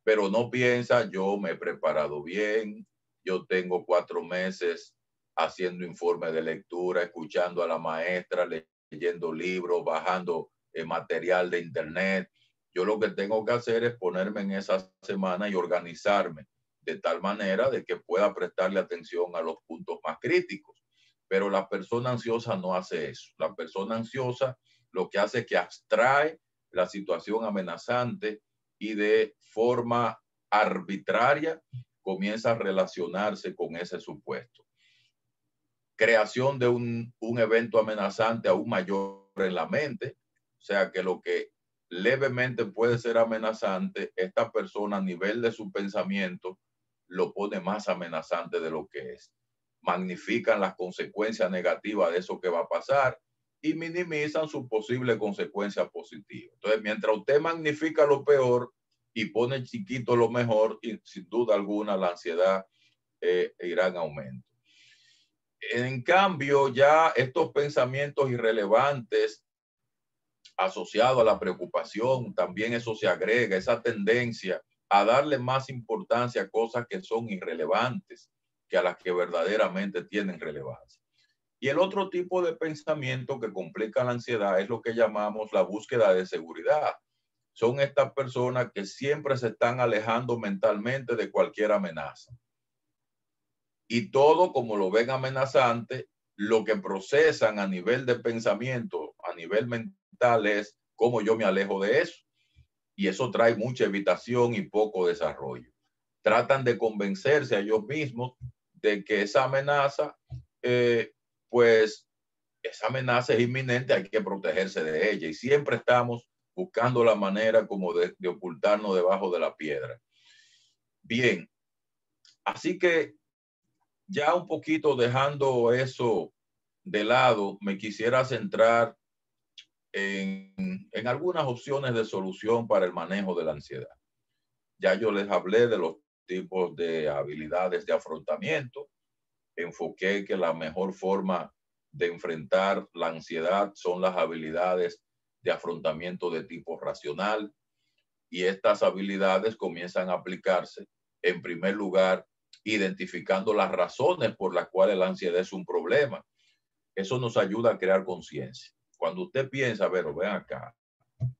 S3: pero no piensa, yo me he preparado bien, yo tengo 4 meses haciendo informes de lectura, escuchando a la maestra, leyendo libros, bajando material de internet. Yo lo que tengo que hacer es ponerme en esa semana y organizarme de tal manera de que pueda prestarle atención a los puntos más críticos. Pero la persona ansiosa no hace eso. La persona ansiosa lo que hace es que abstrae la situación amenazante y de forma arbitraria comienza a relacionarse con ese supuesto. Creación de un evento amenazante aún mayor en la mente, o sea que lo que levemente puede ser amenazante, esta persona a nivel de su pensamiento lo pone más amenazante de lo que es. Magnifican las consecuencias negativas de eso que va a pasar y minimizan su posible consecuencia positiva. Entonces, mientras usted magnifica lo peor y pone chiquito lo mejor, y sin duda alguna la ansiedad irá en aumento. En cambio, ya estos pensamientos irrelevantes asociados a la preocupación, también eso se agrega, esa tendencia a darle más importancia a cosas que son irrelevantes que a las que verdaderamente tienen relevancia. Y el otro tipo de pensamiento que complica la ansiedad es lo que llamamos la búsqueda de seguridad. Son estas personas que siempre se están alejando mentalmente de cualquier amenaza. Y todo, como lo ven amenazante, lo que procesan a nivel de pensamiento, a nivel mental, es cómo yo me alejo de eso. Y eso trae mucha evitación y poco desarrollo. Tratan de convencerse a ellos mismos de que esa amenaza, pues esa amenaza es inminente, hay que protegerse de ella. Y siempre estamos buscando la manera como de ocultarnos debajo de la piedra. Bien, así que ya un poquito dejando eso de lado, me quisiera centrar en algunas opciones de solución para el manejo de la ansiedad. Ya yo les hablé de los tipos de habilidades de afrontamiento. Enfoqué que la mejor forma de enfrentar la ansiedad son las habilidades de afrontamiento de tipo racional. Y estas habilidades comienzan a aplicarse, en primer lugar, identificando las razones por las cuales la ansiedad es un problema. Eso nos ayuda a crear conciencia. Cuando usted piensa, pero ven acá,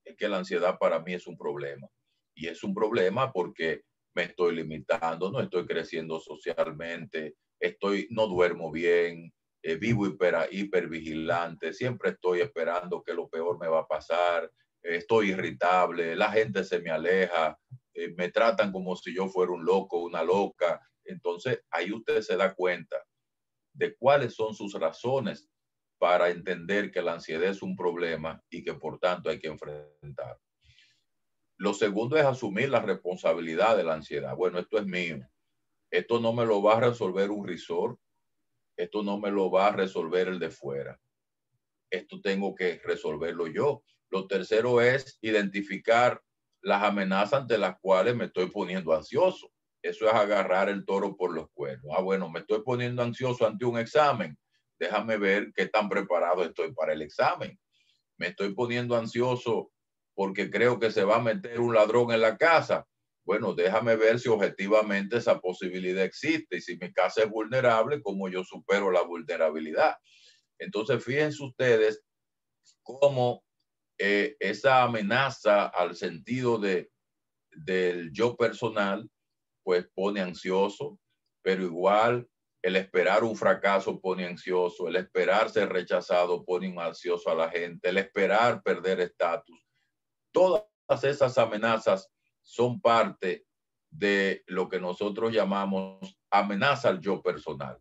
S3: es que la ansiedad para mí es un problema. Y es un problema porque me estoy limitando, no estoy creciendo socialmente, no duermo bien, vivo hipervigilante, siempre estoy esperando que lo peor me va a pasar, estoy irritable, la gente se me aleja, me tratan como si yo fuera un loco, una loca. Entonces ahí usted se da cuenta de cuáles son sus razones para entender que la ansiedad es un problema y que por tanto hay que enfrentar. Lo segundo es asumir la responsabilidad de la ansiedad. Bueno, esto es mío. Esto no me lo va a resolver un resort. Esto no me lo va a resolver el de fuera. Esto tengo que resolverlo yo. Lo tercero es identificar las amenazas ante las cuales me estoy poniendo ansioso. Eso es agarrar el toro por los cuernos. Bueno, me estoy poniendo ansioso ante un examen. Déjame ver qué tan preparado estoy para el examen. Me estoy poniendo ansioso porque creo que se va a meter un ladrón en la casa. Bueno, déjame ver si objetivamente esa posibilidad existe y si mi casa es vulnerable, cómo yo supero la vulnerabilidad. Entonces, fíjense ustedes cómo esa amenaza al sentido del yo personal, pues pone ansioso, pero igual el esperar un fracaso pone ansioso, el esperar ser rechazado pone ansioso a la gente, el esperar perder estatus. Todas esas amenazas son parte de lo que nosotros llamamos amenaza al yo personal.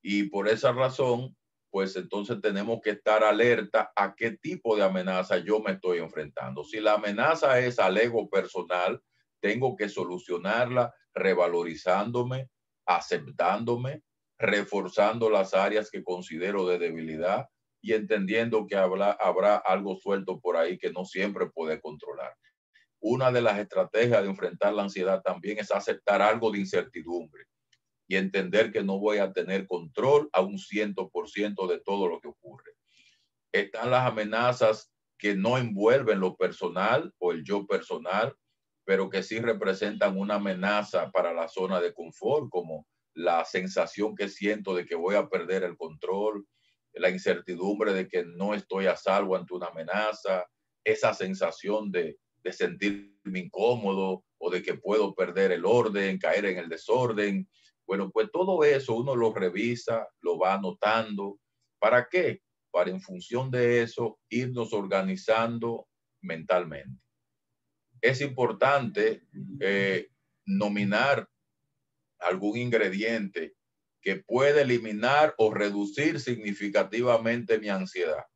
S3: Y por esa razón, pues entonces tenemos que estar alerta a qué tipo de amenaza yo me estoy enfrentando. Si la amenaza es al ego personal, tengo que solucionarla revalorizándome, aceptándome, reforzando las áreas que considero de debilidad y entendiendo que habrá algo suelto por ahí que no siempre puede controlar. Una de las estrategias de enfrentar la ansiedad también es aceptar algo de incertidumbre y entender que no voy a tener control a un 100% de todo lo que ocurre. Están las amenazas que no envuelven lo personal o el yo personal, pero que sí representan una amenaza para la zona de confort, como la sensación que siento de que voy a perder el control, la incertidumbre de que no estoy a salvo ante una amenaza, esa sensación de sentirme incómodo o de que puedo perder el orden, caer en el desorden. Bueno, pues todo eso uno lo revisa, lo va anotando. ¿Para qué? para en función de eso irnos organizando mentalmente. Es importante nominar algún ingrediente que puede eliminar o reducir significativamente mi ansiedad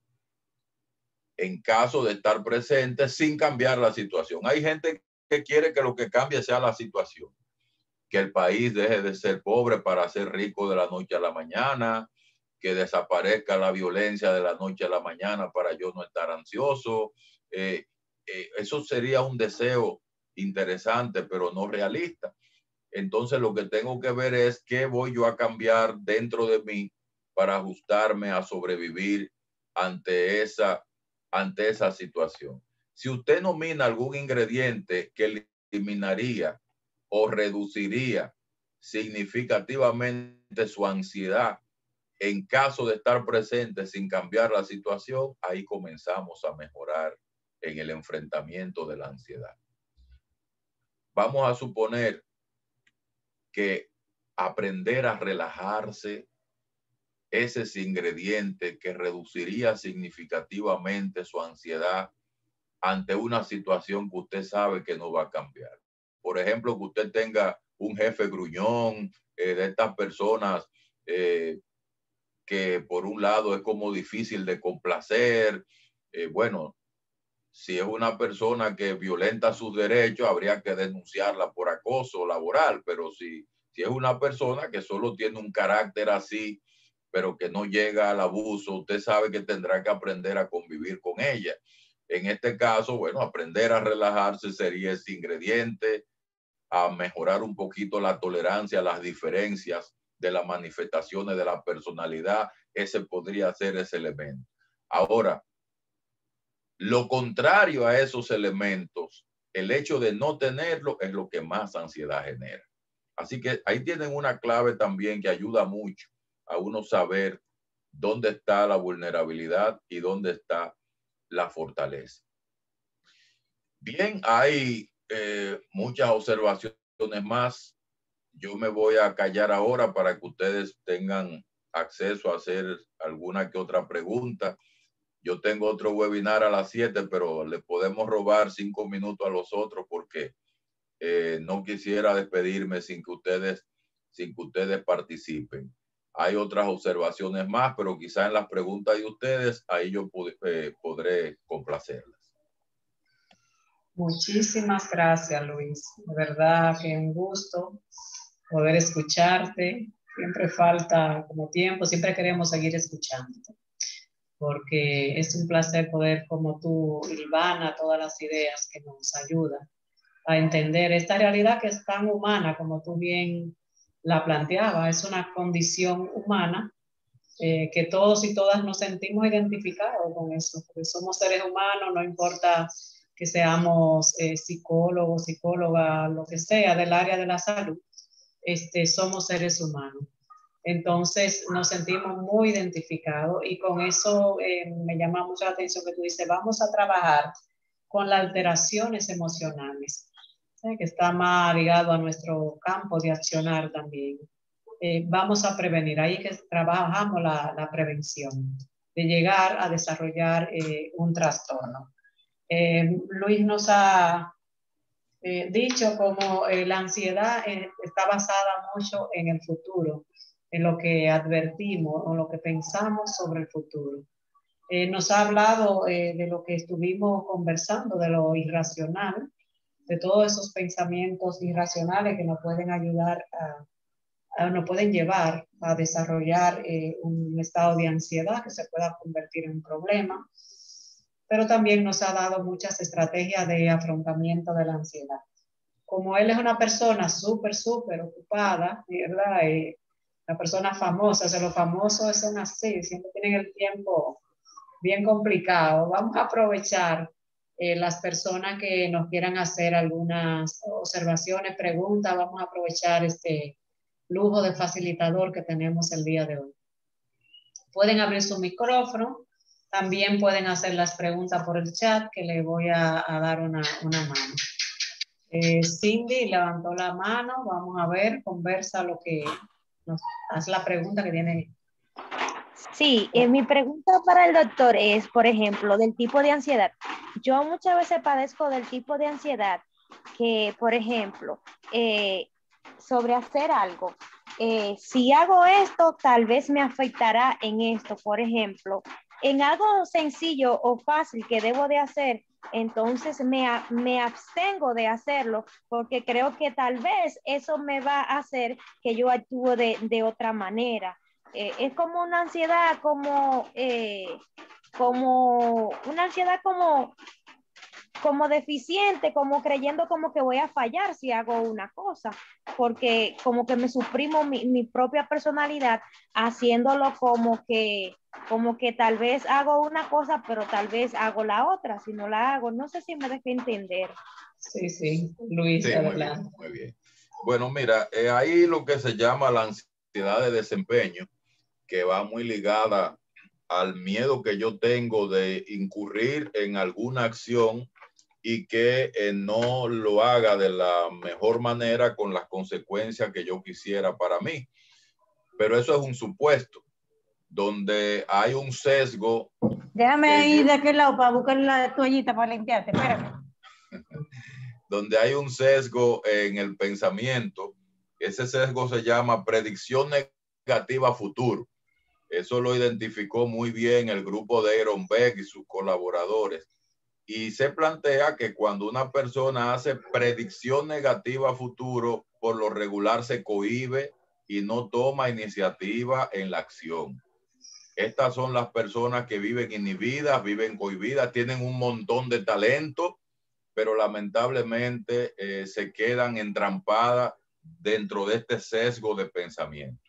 S3: en caso de estar presente sin cambiar la situación. Hay gente que quiere que lo que cambie sea la situación, que el país deje de ser pobre para ser rico de la noche a la mañana, que desaparezca la violencia de la noche a la mañana para yo no estar ansioso. Eso sería un deseo interesante, pero no realista. Entonces lo que tengo que ver es qué voy yo a cambiar dentro de mí para ajustarme a sobrevivir ante esa situación. Si usted nomina algún ingrediente que eliminaría o reduciría significativamente su ansiedad en caso de estar presente sin cambiar la situación, ahí comenzamos a mejorar en el enfrentamiento de la ansiedad. Vamos a suponer que aprender a relajarse es ese ingrediente que reduciría significativamente su ansiedad ante una situación que usted sabe que no va a cambiar. Por ejemplo, que usted tenga un jefe gruñón, de estas personas que por un lado es como difícil de complacer. Bueno, si es una persona que violenta sus derechos, habría que denunciarla por acoso laboral, pero si es una persona que solo tiene un carácter así, pero que no llega al abuso, usted sabe que tendrá que aprender a convivir con ella. En este caso, bueno, aprender a relajarse sería ese ingrediente, a mejorar un poquito la tolerancia a las diferencias de las manifestaciones de la personalidad. Ese podría ser ese elemento. Ahora, lo contrario a esos elementos, el hecho de no tenerlo es lo que más ansiedad genera. Así que ahí tienen una clave también que ayuda mucho a uno saber dónde está la vulnerabilidad y dónde está la fortaleza. Bien, hay muchas observaciones más. Yo me voy a callar ahora para que ustedes tengan acceso a hacer alguna que otra pregunta. Yo tengo otro webinar a las 7, pero le podemos robar 5 minutos a los otros porque no quisiera despedirme sin que ustedes participen. Hay otras observaciones más, pero quizá en las preguntas de ustedes, ahí yo podré complacerlas.
S2: Muchísimas gracias, Luis. De verdad que un gusto poder escucharte. Siempre falta como tiempo, siempre queremos seguir escuchándote, porque es un placer poder, como tú, hilvana todas las ideas que nos ayudan a entender esta realidad que es tan humana, como tú bien la planteabas. Es una condición humana que todos y todas nos sentimos identificados con eso, porque somos seres humanos, no importa que seamos psicólogos, psicólogas, lo que sea del área de la salud, somos seres humanos. Entonces nos sentimos muy identificados y con eso me llama mucho la atención que tú dices, vamos a trabajar con las alteraciones emocionales, que está más ligado a nuestro campo de accionar también. Vamos a prevenir, ahí que trabajamos la prevención, de llegar a desarrollar un trastorno. Luis nos ha dicho como la ansiedad está basada mucho en el futuro, en lo que advertimos o lo que pensamos sobre el futuro. Nos ha hablado de lo que estuvimos conversando, de lo irracional, de todos esos pensamientos irracionales que nos pueden ayudar nos pueden llevar a desarrollar un estado de ansiedad que se pueda convertir en un problema, pero también nos ha dado muchas estrategias de afrontamiento de la ansiedad. Como él es una persona súper ocupada, ¿verdad? La persona famosa, o sea, los famosos son así, siempre tienen el tiempo bien complicado. Vamos a aprovechar las personas que nos quieran hacer algunas observaciones, preguntas, vamos a aprovechar este lujo de facilitador que tenemos el día de hoy. Pueden abrir su micrófono, también pueden hacer las preguntas por el chat, que le voy a dar una mano. Cindy levantó la mano, vamos a ver, conversa lo que haz la pregunta que tiene.
S4: Sí, mi pregunta para el doctor es, por ejemplo, del tipo de ansiedad. Yo muchas veces padezco del tipo de ansiedad que, por ejemplo, sobre hacer algo. Si hago esto, tal vez me afectará en esto. Por ejemplo, en algo sencillo o fácil que debo de hacer, entonces me abstengo de hacerlo porque creo que tal vez eso me va a hacer que yo actúe de otra manera. Es como una ansiedad, como una ansiedad como deficiente, como creyendo como que voy a fallar si hago una cosa, porque como que me suprimo mi propia personalidad haciéndolo como que tal vez hago una cosa, pero tal vez hago la otra, si no la hago. No sé si me dejo entender.
S2: Sí, sí, Luis,
S3: Sí, muy bien,
S2: adelante.
S3: muy bien. Bueno, mira, ahí lo que se llama la ansiedad de desempeño, que va muy ligada al miedo que yo tengo de incurrir en alguna acción y que no lo haga de la mejor manera con las consecuencias que yo quisiera para mí. Pero eso es un supuesto, donde hay un sesgo.
S5: Déjame ir de aquel lado para buscar la toallita para limpiarte. Espérame.
S3: Donde hay un sesgo en el pensamiento. Ese sesgo se llama predicción negativa futuro. Eso lo identificó muy bien el grupo de Aaron Beck y sus colaboradores. Y se plantea que cuando una persona hace predicción negativa a futuro, por lo regular se cohíbe y no toma iniciativa en la acción. Estas son las personas que viven inhibidas, viven cohibidas, tienen un montón de talento, pero lamentablemente se quedan entrampadas dentro de este sesgo de pensamiento.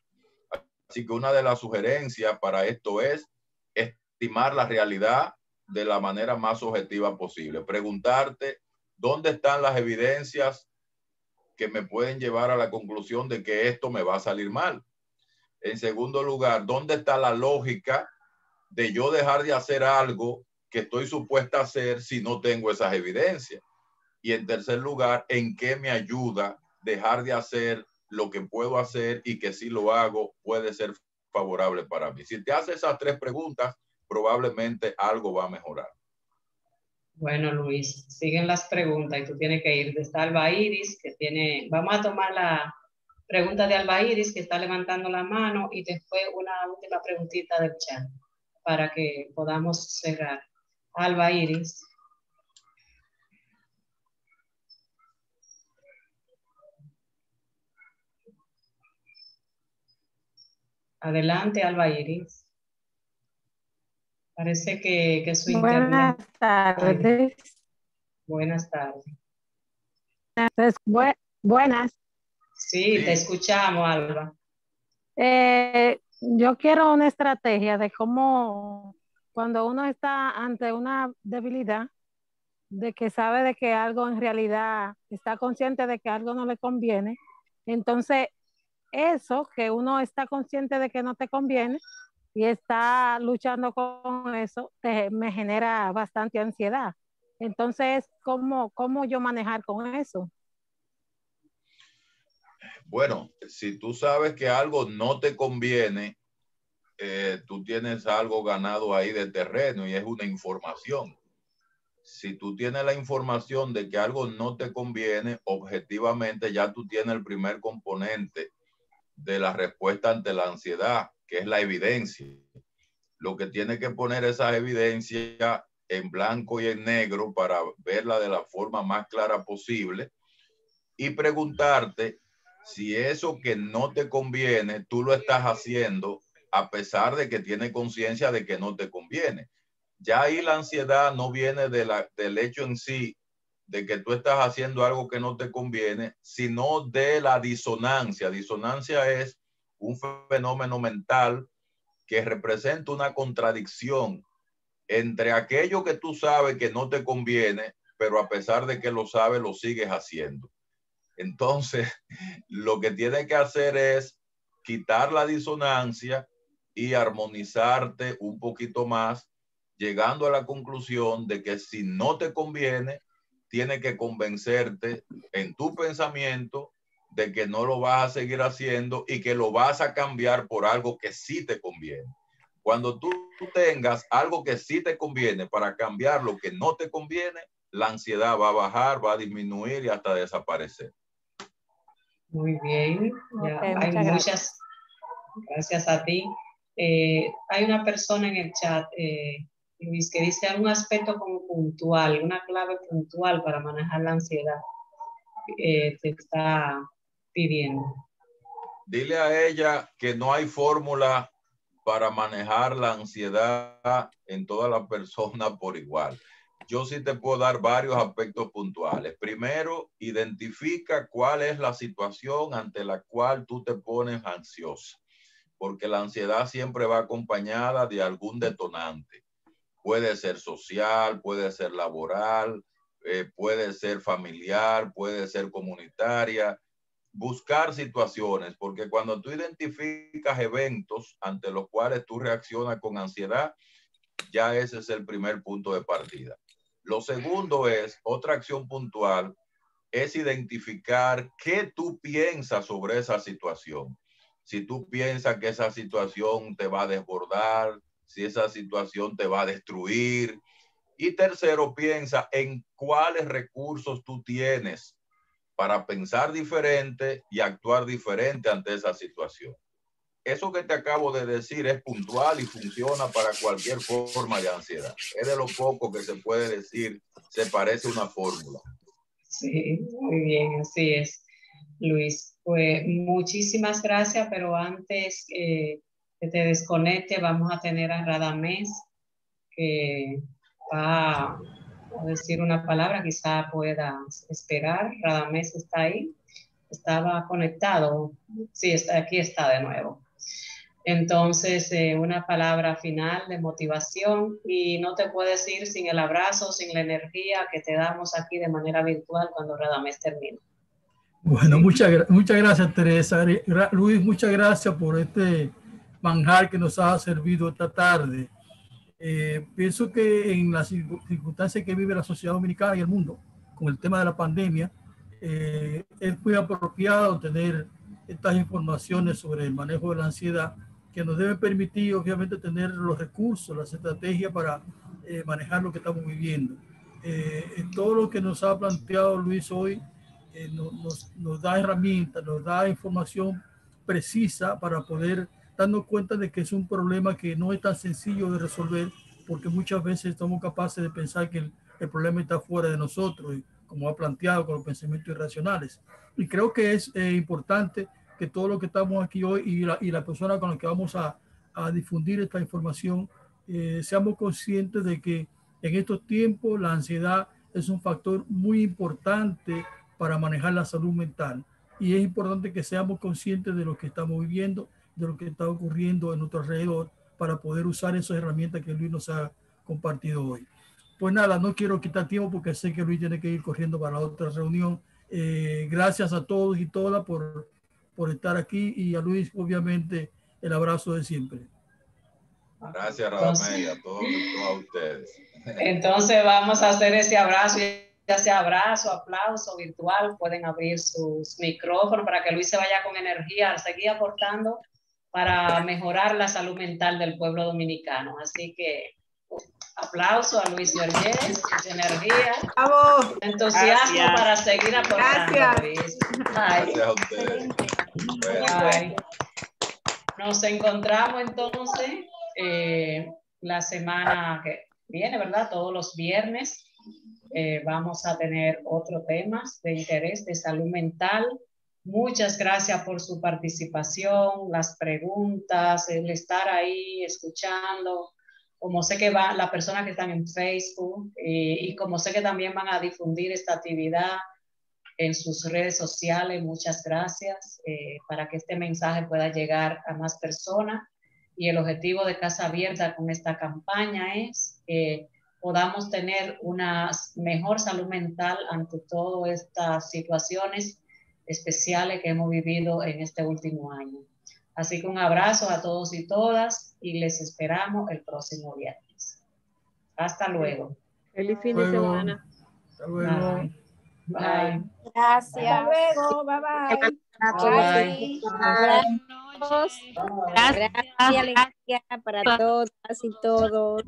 S3: Así que una de las sugerencias para esto es estimar la realidad de la manera más objetiva posible. Preguntarte dónde están las evidencias que me pueden llevar a la conclusión de que esto me va a salir mal. En segundo lugar, ¿dónde está la lógica de yo dejar de hacer algo que estoy supuesta a hacer si no tengo esas evidencias? Y en tercer lugar, ¿en qué me ayuda dejar de hacer lo que puedo hacer y que si lo hago puede ser favorable para mí? Si te haces esas tres preguntas, probablemente algo va a mejorar.
S2: Bueno, Luis, siguen las preguntas y tú tienes que ir. Está Alba Iris, que tiene, vamos a tomar la pregunta de Alba Iris, que está levantando la mano, y después una última preguntita del chat para que podamos cerrar. Alba Iris. Adelante, Alba Iris. Parece que su
S5: Buenas
S2: internet.
S5: tardes.
S2: Buenas tardes.
S5: Buenas.
S2: Sí, te escuchamos, Alba.
S5: Yo quiero una estrategia de cómo cuando uno está ante una debilidad, de que sabe de que algo en realidad está consciente de que algo no le conviene, entonces eso que uno está consciente de que no te conviene y está luchando con eso, me genera bastante ansiedad. Entonces, ¿cómo yo manejar con eso?
S3: Bueno, si tú sabes que algo no te conviene, tú tienes algo ganado ahí de terreno y es una información. Si tú tienes la información de que algo no te conviene, objetivamente ya tú tienes el primer componente de la respuesta ante la ansiedad, que es la evidencia. Lo que tiene que poner esa evidencia en blanco y en negro para verla de la forma más clara posible y preguntarte si eso que no te conviene, tú lo estás haciendo a pesar de que tienes conciencia de que no te conviene. Ya ahí la ansiedad no viene del hecho en sí de que tú estás haciendo algo que no te conviene, sino de la disonancia. Disonancia es un fenómeno mental que representa una contradicción entre aquello que tú sabes que no te conviene, pero a pesar de que lo sabes, lo sigues haciendo. Entonces, lo que tienes que hacer es quitar la disonancia y armonizarte un poquito más, llegando a la conclusión de que si no te conviene, tienes que convencerte en tu pensamiento de que no lo vas a seguir haciendo y que lo vas a cambiar por algo que sí te conviene. Cuando tú tengas algo que sí te conviene para cambiar lo que no te conviene, la ansiedad va a bajar, va a disminuir y hasta desaparecer.
S2: Muy bien. Ya,
S5: Okay,
S2: hay
S5: muchas
S2: gracias a ti. Hay una persona en el chat, Luis, que dice algún aspecto como puntual, una clave puntual para manejar la ansiedad. Te está pidiendo.
S3: Dile a ella que no hay fórmula para manejar la ansiedad en todas las personas por igual. Yo sí te puedo dar varios aspectos puntuales. Primero, identifica cuál es la situación ante la cual tú te pones ansiosa, porque la ansiedad siempre va acompañada de algún detonante. Puede ser social, puede ser laboral, puede ser familiar, puede ser comunitaria. Buscar situaciones, porque cuando tú identificas eventos ante los cuales tú reaccionas con ansiedad, ya ese es el primer punto de partida. Lo segundo es, otra acción puntual, es identificar qué tú piensas sobre esa situación. Si tú piensas que esa situación te va a desbordar, si esa situación te va a destruir. Y tercero, piensa en cuáles recursos tú tienes para pensar diferente y actuar diferente ante esa situación. Eso que te acabo de decir es puntual y funciona para cualquier forma de ansiedad. Es de lo poco que se puede decir, se parece a una fórmula.
S2: Sí, muy bien, así es, Luis. Pues muchísimas gracias, pero antes que te desconecte, vamos a tener a Radamés, que va a decir una palabra, quizá pueda esperar. Radamés está ahí, estaba conectado. Sí, aquí está de nuevo. Entonces, una palabra final de motivación, y no te puedes ir sin el abrazo, sin la energía que te damos aquí de manera virtual cuando Radamés termine.
S6: Bueno, sí. muchas gracias, Teresa. Luis, muchas gracias por este manjar que nos ha servido esta tarde. Pienso que en las circunstancias que vive la sociedad dominicana y el mundo, con el tema de la pandemia, es muy apropiado tener estas informaciones sobre el manejo de la ansiedad, que nos deben permitir, obviamente, tener los recursos, las estrategias para manejar lo que estamos viviendo. Todo lo que nos ha planteado Luis hoy nos da herramientas, nos da información precisa para poder darnos cuenta de que es un problema que no es tan sencillo de resolver, porque muchas veces somos capaces de pensar que el problema está fuera de nosotros, como ha planteado con los pensamientos irracionales. Y creo que es importante que todos los que estamos aquí hoy y la persona con la que vamos a difundir esta información, seamos conscientes de que en estos tiempos la ansiedad es un factor muy importante para manejar la salud mental. Y es importante que seamos conscientes de lo que estamos viviendo, de lo que está ocurriendo en nuestro alrededor, para poder usar esas herramientas que Luis nos ha compartido hoy. Pues nada, no quiero quitar tiempo porque sé que Luis tiene que ir corriendo para la otra reunión. Gracias a todos y todas por estar aquí, y a Luis, obviamente, el abrazo de siempre.
S3: Gracias, Radamés, y a todos ustedes.
S2: Entonces vamos a hacer ese abrazo, ya sea abrazo, aplauso virtual. Pueden abrir sus micrófonos para que Luis se vaya con energía, seguir aportando para mejorar la salud mental del pueblo dominicano. Así que aplauso a Luis Georges, energía,
S1: ¡bravo!
S2: Entusiasmo. Gracias. Para seguir aportando.
S1: Gracias.
S2: Luis.
S3: Gracias a ustedes.
S2: Bye. Nos encontramos entonces la semana que viene, ¿verdad? Todos los viernes vamos a tener otros temas de interés de salud mental. Muchas gracias por su participación, las preguntas, el estar ahí escuchando. Como sé que van las personas que están en Facebook y como sé que también van a difundir esta actividad en sus redes sociales, muchas gracias para que este mensaje pueda llegar a más personas. Y el objetivo de Casa Abierta con esta campaña es que podamos tener una mejor salud mental ante todas estas situaciones especiales que hemos vivido en este último año. Así que un abrazo a todos y todas y les esperamos el próximo viernes. Hasta luego.
S7: Feliz fin de semana.
S6: Hasta luego.
S2: Bye. Bye.
S4: Gracias.
S7: Hasta luego. Bye bye.
S4: Bye.
S2: Bye.
S7: Gracias, Alexia, para todas y todos.